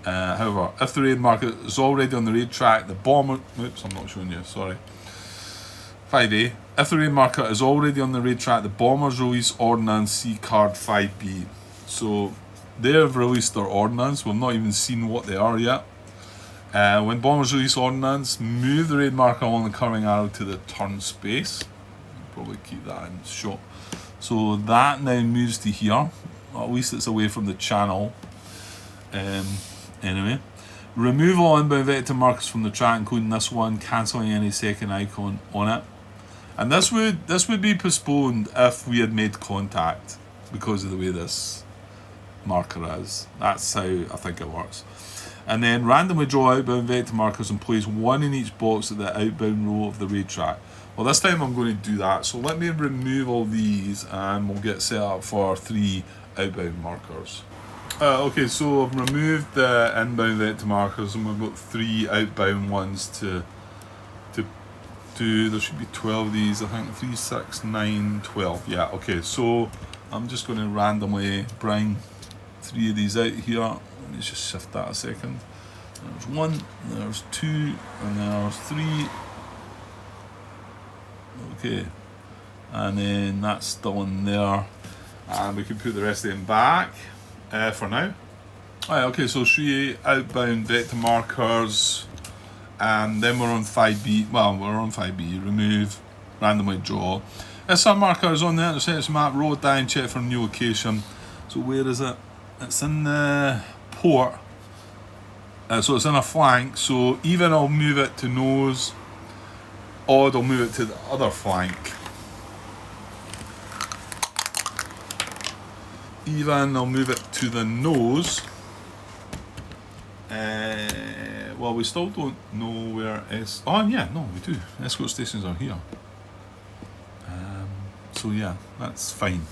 however, if the raid marker is already on the raid track, the bomber, oops, I'm not showing you, sorry. 5A, if the raid marker is already on the raid track, the bombers release ordnance, see card 5B. So they have released their ordnance. We've not even seen what they are yet. When bombers release ordnance, move the raid marker along the curving arrow to the turn space. Probably keep that in shot. So that now moves to here. At least it's away from the channel. Anyway, remove all inbound vector markers from the track, including this one, cancelling any second icon on it. And this would be postponed if we had made contact because of the way this marker is. That's how I think it works. And then randomly draw outbound vector markers and place one in each box at the outbound row of the raid track. Well, this time I'm going to do that. So let me remove all these and we'll get set up for 3 outbound markers. Okay, so I've removed the inbound vector markers and we've got 3 outbound ones to do. There should be 12 of these, I think. 3, 6, 9, 12. Yeah, okay, so I'm just going to randomly bring 3 of these out here. Let me just shift that a second. There's 1, there's 2, and there's 3. Okay, and then that's still in there. And we can put the rest of them back for now. Alright, okay, so 3 outbound vector markers. And then we're on 5B. Well, we're on 5B. Remove, randomly draw. If some marker is on the intersection map, roll it down, check for a new location. So where is it? It's in the port. So it's in a flank. So even I'll move it to nose. Odd, I'll move it to the other flank. Even I'll move it to the nose. Well, we still don't know where oh yeah, no, we do. Escort stations are here. So yeah, that's fine.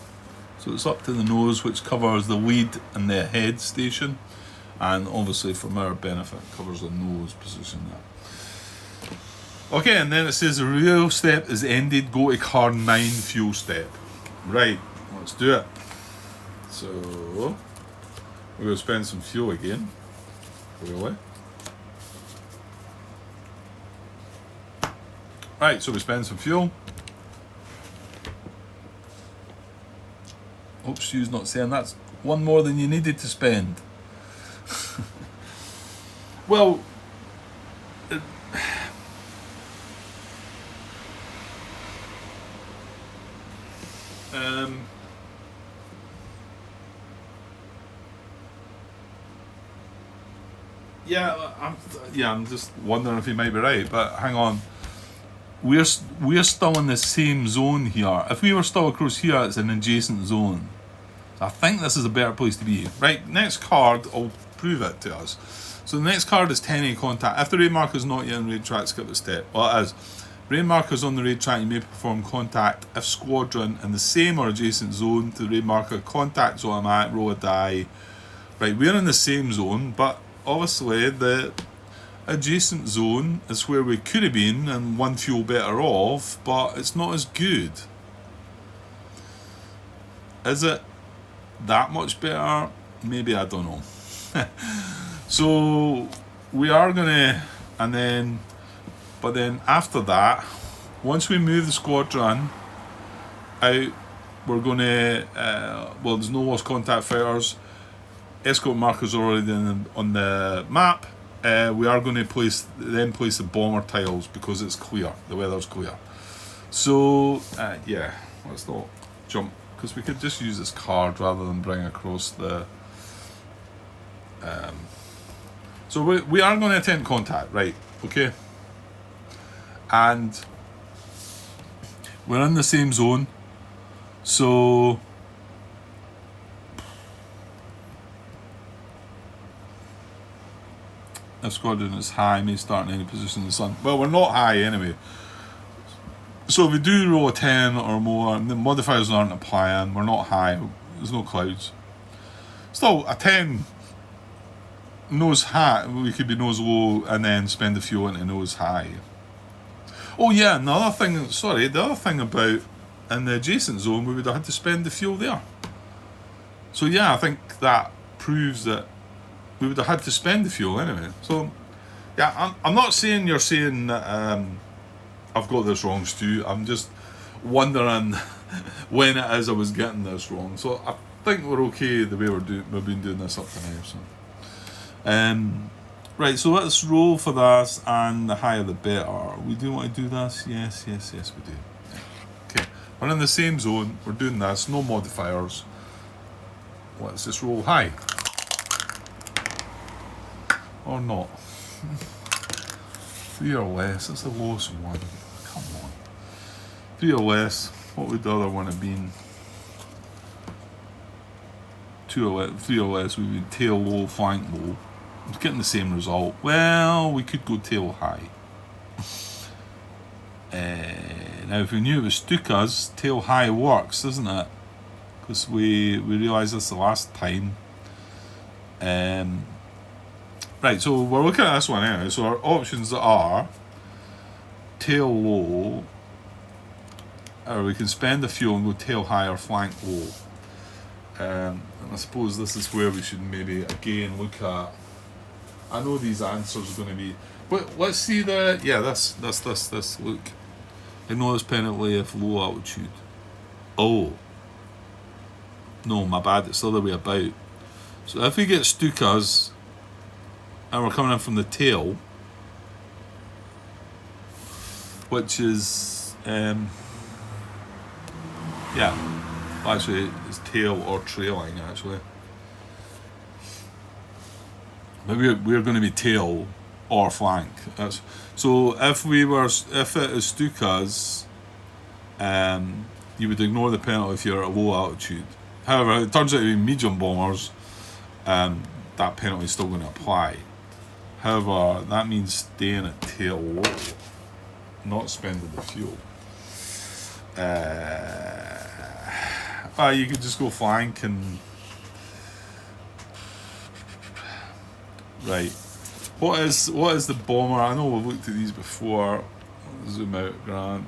So it's up to the nose, which covers the lead and the head station, and obviously from our benefit covers the nose position there. Okay, and then it says the real step is ended, go to card 9 fuel step. Right, let's do it. So we're going to spend some fuel again. Really? Right, so we spend some fuel. Stu's not saying that's one more than you needed to spend. Well, I'm just wondering if he might be right, but hang on. We're still in the same zone here. If we were still across here, it's an adjacent zone. So I think this is a better place to be. Right, next card, I'll prove it to us. So the next card is 10A contact. If the raid marker is not yet on raid track, skip the step. Well, it is. Raid markers on the raid track, you may perform contact if squadron in the same or adjacent zone to the raid marker. Contact's automatic, roll a die. Right, we're in the same zone, but obviously the adjacent zone is where we could have been and one fuel better off, but it's not as good. Is it that much better? Maybe, I don't know. So we are gonna, but then after that, once we move the squadron out, we're gonna well, there's no lost contact fighters. Escort markers are already on the map. We are going to place the bomber tiles because it's clear. The weather's clear. So yeah, let's not jump, because we could just use this card rather than bring across the. So we are going to attempt contact, right? Okay. And we're in the same zone, so. If squadron is high, may start in any position in the sun. Well, we're not high anyway. So if we do roll a 10 or more, the modifiers aren't applying, we're not high, there's no clouds. Still, a 10 nose high, we could be nose low and then spend the fuel into nose high. Oh yeah, the other thing about in the adjacent zone, we would have had to spend the fuel there. So yeah, I think that proves that we would have had to spend the fuel anyway. So, yeah, I'm not saying you're saying that I've got this wrong, Stu. I'm just wondering when it is I was getting this wrong. So I think we're okay the way we've been doing this up to now. So, right. So let's roll for this, and the higher the better. We do want to do this. Yes, we do. Yeah. Okay, we're in the same zone. We're doing this. No modifiers. Let's just roll high. Or not. 3 or less. That's the lowest one. Come on. 3 or less. What would the other one have been? 2 or less. 3 or less. We'd be tail low, flank low. It's getting the same result. Well, we could go tail high. Now, if we knew it was Stukas, tail high works, doesn't it? Because we realised this the last time. Right, so we're looking at this one anyway. So our options are tail low, or we can spend the fuel and go tail high or flank low. And I suppose this is where we should maybe again look at. I know these answers are going to be, but let's see this. Look, ignore this penalty if low altitude. Oh, no, my bad. It's the other way about. So if we get Stukas, and we're coming in from the tail, which is, actually it's tail or trailing actually. But we're going to be tail or flank. So if it is Stukas, you would ignore the penalty if you're at a low altitude. However, it turns out to be medium bombers, that penalty is still going to apply. However, that means staying at tail low, not spending the fuel. You could just go flank and... Right. What is the bomber? I know we've looked at these before. Zoom out, Grant.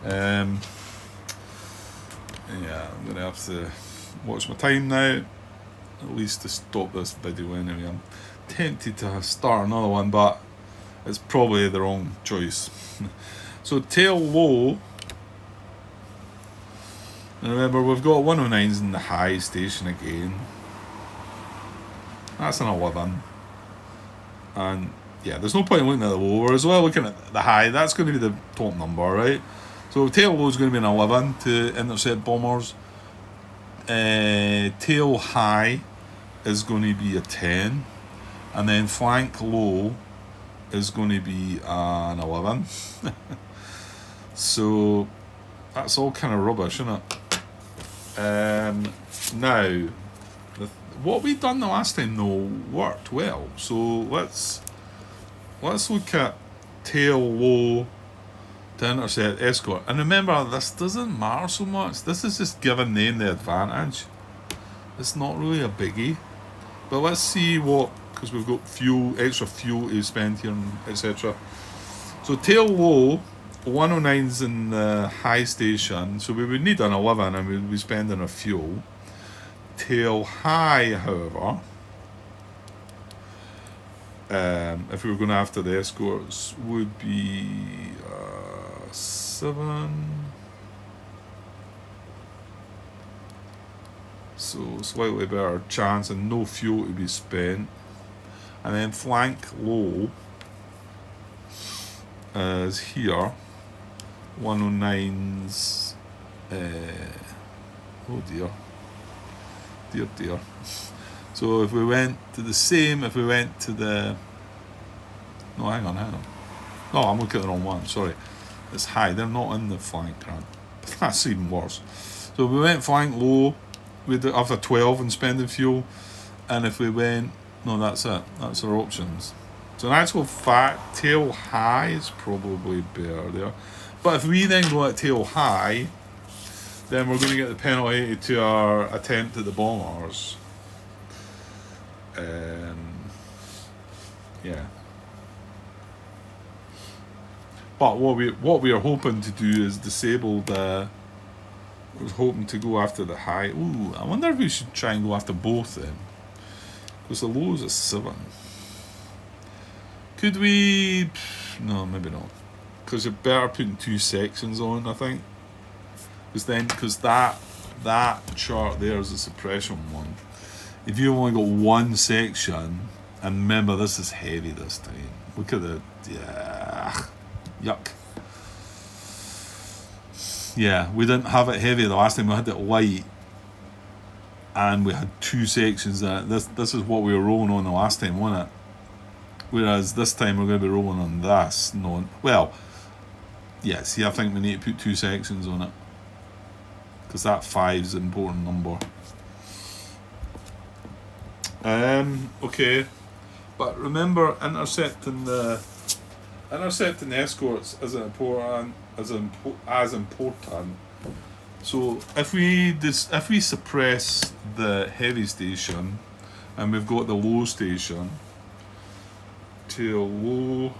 I'm going to have to watch my time now, at least to stop this video anyway. I'm tempted to start another one, but it's probably the wrong choice. So tail low And remember, we've got 109s in the high station again. That's an 11. And yeah, there's no point in looking at the low. We're as well looking at the high. That's going to be the top number, right? So tail low is going to be an 11 to intercept bombers. Tail high is going to be a 10. And then flank low is going to be an 11. So that's all kind of rubbish, isn't it? Now, what we done the last time though worked well. So let's look at tail low to intercept escort. And remember, this doesn't matter so much. This is just giving them the advantage. It's not really a biggie. But let's see what, because we've got extra fuel to spend here, etc. So tail low, 109's in the high station, so we would need an 11 and we would be spending a fuel. Tail high, however, if we were going after the escorts, would be 7. So slightly better chance and no fuel to be spent. And then flank low is here. 109's. Oh dear. Dear. So if we went to the same, if we went to the. No, hang on. No, I'm looking at the wrong one. Sorry. It's high. They're not in the flank, right? But that's even worse. So if we went flank low, we'd have a 12 and spending fuel. And if we went. No, that's it. That's our options. So in actual fact, tail high is probably better there. But if we then go at tail high, then we're going to get the penalty to our attempt at the bombers. Yeah. But what we are hoping to do is disable the. We're hoping to go after the high. Ooh, I wonder if we should try and go after both then. Because the low is a 7. Could we? No, maybe not. Because you're better putting 2 sections on, I think. Because that chart there is a suppression one. If you only got 1 section, and remember this is heavy this time. Look at the yuck. Yeah, we didn't have it heavy the last time. We had it light, and we had 2 sections. This is what we were rolling on the last time, wasn't it? Whereas this time we're going to be rolling on this. Yeah, see, I think we need to put 2 sections on it. Because that 5 is an important number. Okay. But remember, intercepting the escorts is important. So if we suppress the heavy station, and we've got the low station, to low.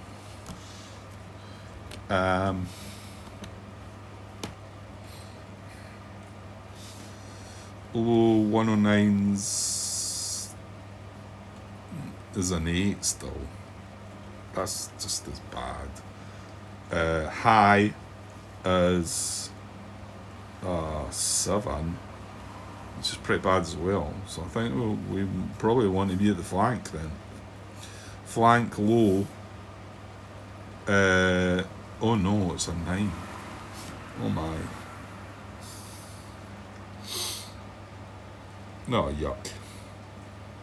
Low 109's is an 8 still. That's just as bad. High is 7, which is pretty bad as well. So I think we probably want to be at the flank then. Flank low. Oh no, it's a 9. Oh my. No, yuck.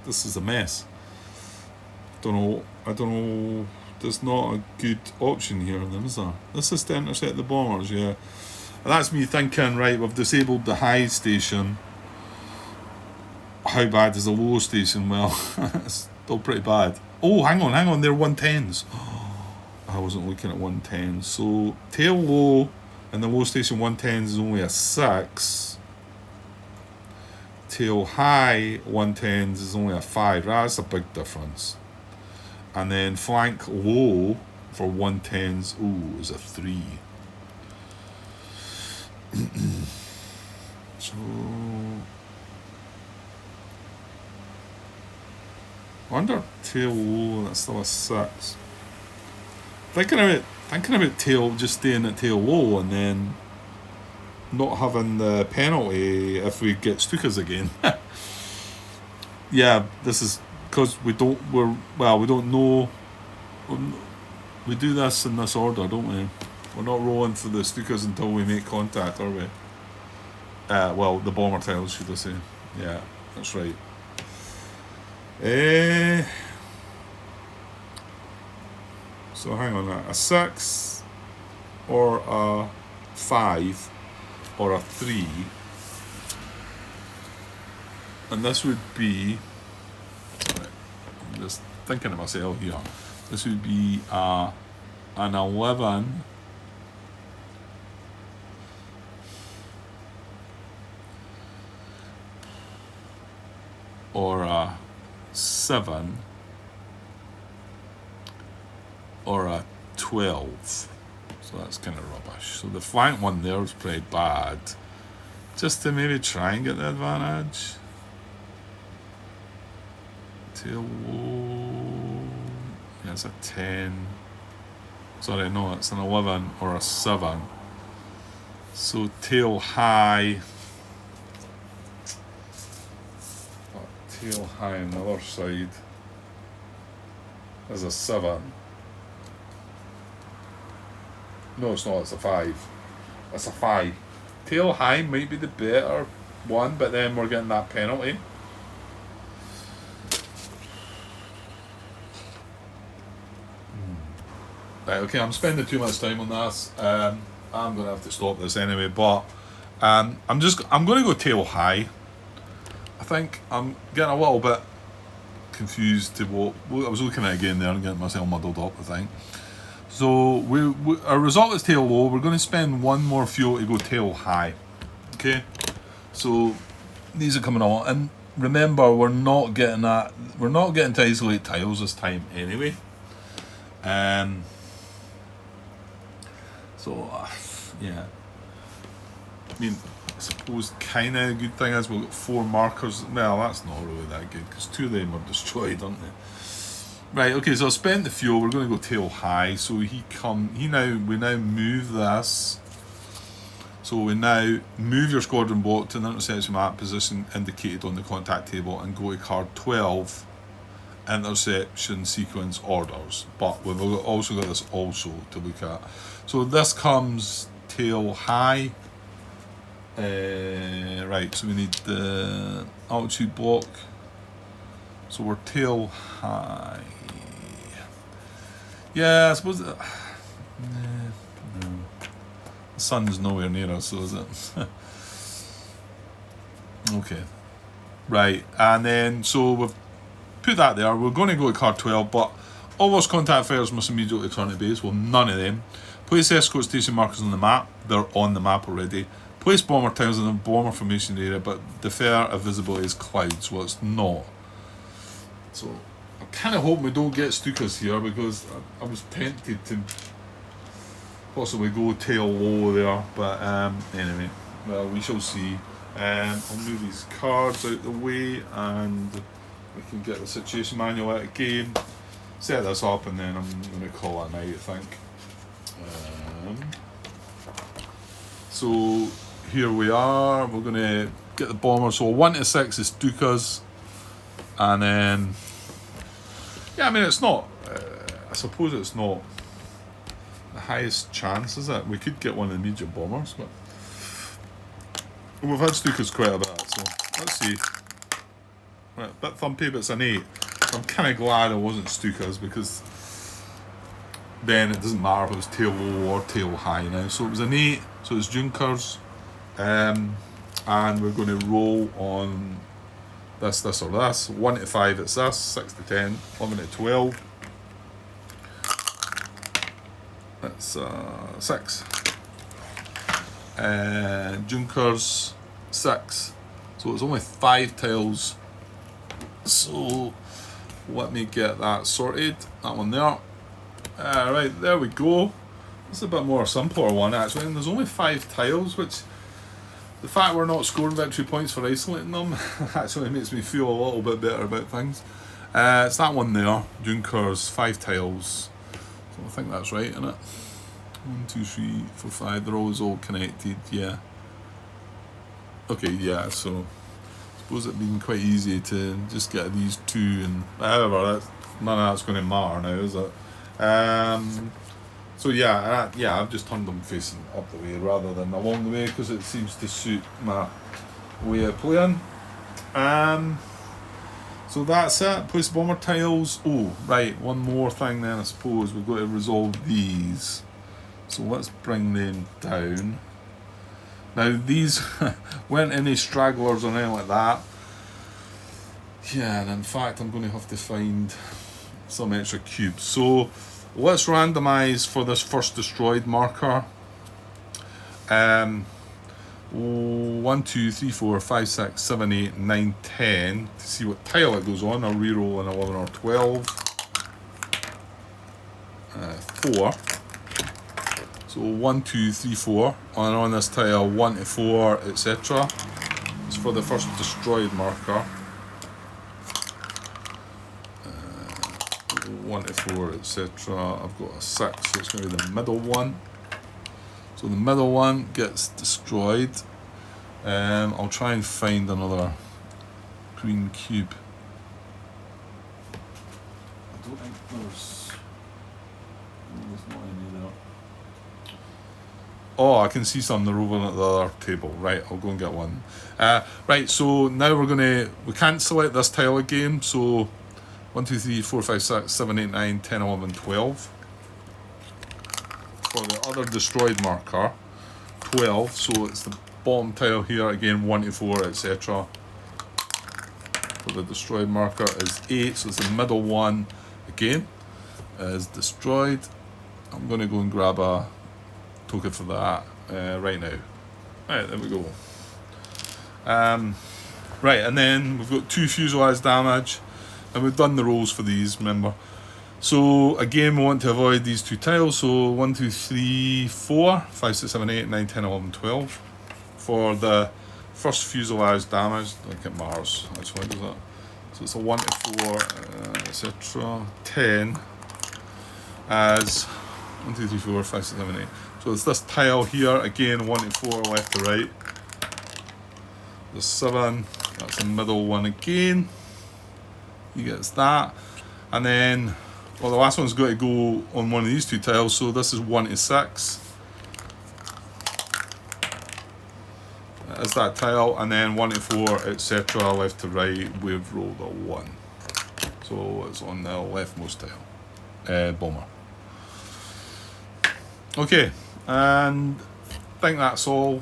This is a mess. I don't know. There's not a good option here then, is there? This is to intercept the bombers, yeah. And that's me thinking, right, we've disabled the high station. How bad is the low station? Well, it's still pretty bad. Oh, hang on, they're 110s. I wasn't looking at 110s. So, tail low and the low station 110s is only a 6. Tail high 110s is only a 5. That's a big difference. And then flank low for 110s, is a 3. So under tail low, that's still a 6. Thinking about tail, just staying at tail low, and then not having the penalty if we get Stukas again. Yeah, this is because we don't know. We do this in this order, don't we? We're not rolling for the Stukas until we make contact, are we? The bomber tiles, should I say. Yeah, that's right. So hang on, a 6 or a 5 or a 3, and this would be, I'm just thinking of myself here, this would be an 11 or a 7 or a 12. So that's kind of rubbish. So the flank one there is pretty bad. Just to maybe try and get the advantage. Tail low. Yeah, it's a 10. Sorry, no, it's an 11 or a 7. So tail high. Tail high on the other side is a 7. No, it's not, it's a 5. It's a 5. Tail high might be the better one, but then we're getting that penalty. Right, okay, I'm spending too much time on this. I'm going to have to stop this anyway, but I'm going to go tail high. I think I'm getting a little bit confused to what I was looking at again there and getting myself muddled up, I think. So our result is tail low. We're going to spend one more fuel to go tail high. Okay, so these are coming on, and remember we're not getting to isolate tiles this time anyway. Yeah. I mean, I suppose kind of a good thing is we've got 4 markers. Well, that's not really that good because 2 of them are destroyed, aren't they? Right, okay, so I spent the fuel. We're going to go tail high. So we now move this. So we now move your squadron block to the intersection map position indicated on the contact table and go to card 12, interception sequence orders. But we've also got this also to look at. So this comes tail high. Right, so we need the altitude block. So we're tail high. Yeah, I suppose. No. The sun's nowhere near us, so is it? Okay. Right, and then so we've put that there. We're going to go to card 12, but all those contact fires must immediately turn to base. Well, none of them. Place escort station markers on the map. They're on the map already. Place bomber tiles in the bomber formation area, but defer if visibility is clouds. Well, it's not. So I'm kind of hoping we don't get Stukas here because I was tempted to possibly go tail low there, but anyway, well, we shall see. I'll move these cards out the way and we can get the situation manual out again, set this up, and then I'm going to call it a night, I think. So here we are, we're going to get the bomber. So 1 to 6 is Stukas, and then yeah, I mean, it's not I suppose it's not the highest chance, is it? We could get one of the medium bombers, but we've had Stukas quite a bit, so let's see. Right, a bit thumpy, but it's an 8. So I'm kind of glad it wasn't Stukas because then it doesn't matter if it was tail low or tail high now. So it was an 8, so it's Junkers, and we're going to roll on this or this. 1 to 5 it's this, 6 to 10, 11 to 12. That's 6. Junkers 6. So it's only 5 tiles. So let me get that sorted. That one there. Right, there we go. This is a bit more simpler one actually, and there's only 5 tiles, which the fact we're not scoring victory points for isolating them actually makes me feel a little bit better about things. It's that one there, Junkers, 5 tiles. So I think that's right, isn't it? 1, 2, 3, 4, 5. They're always all connected, yeah. Okay, yeah, so I suppose it'd been quite easy to just get these two, and however, none of that's going to matter now, is it? So yeah, I've just turned them facing up the way rather than along the way because it seems to suit my way of playing. So that's it. Place bomber tiles. Oh, right. One more thing then. I suppose we've got to resolve these. So let's bring them down. Now these weren't any stragglers or anything like that. Yeah, and in fact I'm going to have to find some extra cubes. So let's randomise for this first destroyed marker. 1, 2, 3, 4, 5, 6, 7, 8, 9, 10 to see what tile it goes on. I'll reroll an 11 or 12. 4. So 1, 2, 3, 4. And on this tile 1 to 4, etc. It's for the first destroyed marker. 1 to 4, etc. I've got a 6, so it's going to be the middle one. So the middle one gets destroyed. I'll try and find another green cube. I don't think there's not any there. Oh, I can see some. They're over at the other table. Right, I'll go and get one. Right, so now we can't select this tile again. So 1, 2, 3, 4, 5, 6, 7, 8, 9, 10, 11, 12. For the other destroyed marker, 12. So it's the bottom tile here again, 1 to 4, etc. For the destroyed marker is 8. So it's the middle one again is destroyed. I'm going to go and grab a token for that right now. Right, there we go. Right, and then we've got 2 fuselage damage, and we've done the rolls for these, remember. So again, we want to avoid these 2 tiles. So 1, 2, 3, 4, 5, 6, 7, 8, 9, 10, 11, 12. For the first fuselage damage, like it matters, that's why it does that. So it's a 1 to 4, etc. 10 as 1, 2, 3, 4, 5, 6, 7, 8. So it's this tile here, again, 1 to 4, left to right. The 7, that's the middle one again. He gets that. And then, well, the last one's got to go on one of these 2 tiles, so this is 1 to 6. That's that tile, and then 1 to 4, etc., left to right, we've rolled a 1. So it's on the leftmost tile. Bomber. Okay, and I think that's all.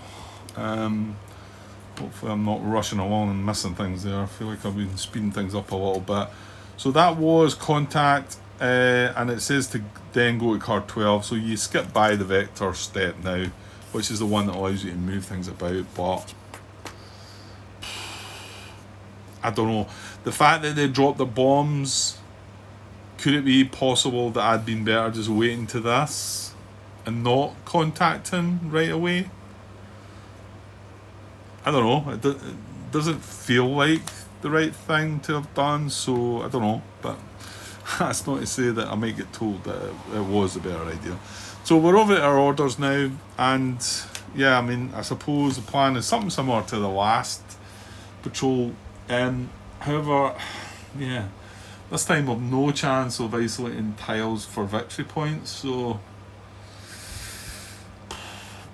Hopefully I'm not rushing along and missing things there. I feel like I've been speeding things up a little bit. So that was contact, and it says to then go to card 12. So you skip by the vector step now, which is the one that allows you to move things about. But I don't know. The fact that they dropped the bombs, could it be possible that I'd been better just waiting to this and not contacting right away? I don't know. It doesn't feel like the right thing to have done, so I don't know. But that's not to say that I might get told that it was a better idea. So we're over at our orders now, and yeah, I mean, I suppose the plan is something similar to the last patrol. However, yeah, this time we've no chance of isolating tiles for victory points, so...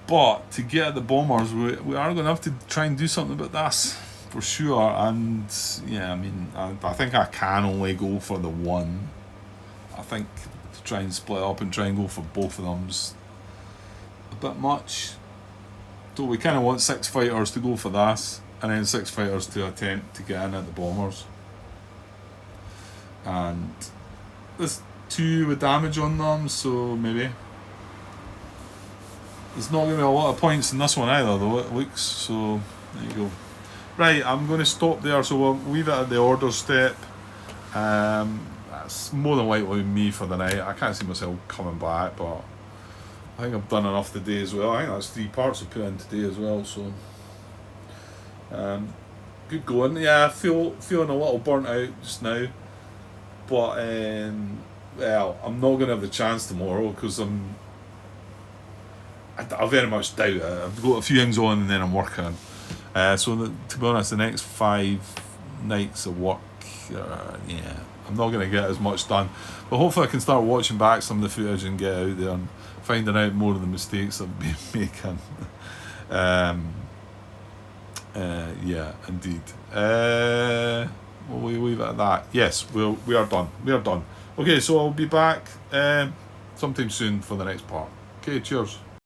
But to get at the bombers, we are going to have to try and do something about this, for sure. And yeah, I mean, I think I can only go for the one. I think to try and split up and try and go for both of them's a bit much. So we kind of want 6 fighters to go for this, and then 6 fighters to attempt to get in at the bombers. And there's 2 with damage on them, so maybe. There's not going to be a lot of points in this one either, though, it looks. So there you go. Right, I'm going to stop there, so we'll leave it at the order step. That's more than likely me for the night. I can't see myself coming back, but I think I've done enough today as well. I think that's 3 parts I've put in today as well, so good going. Yeah, feeling a little burnt out just now, but well, I'm not going to have the chance tomorrow because I very much doubt it. I've got a few things on and then I'm working. To be honest, the next 5 nights of work, yeah, I'm not going to get as much done. But hopefully I can start watching back some of the footage and get out there and finding out more of the mistakes I've been making. Yeah, indeed. We'll leave it at that. Yes, we are done. We are done. Okay, so I'll be back sometime soon for the next part. Okay, cheers.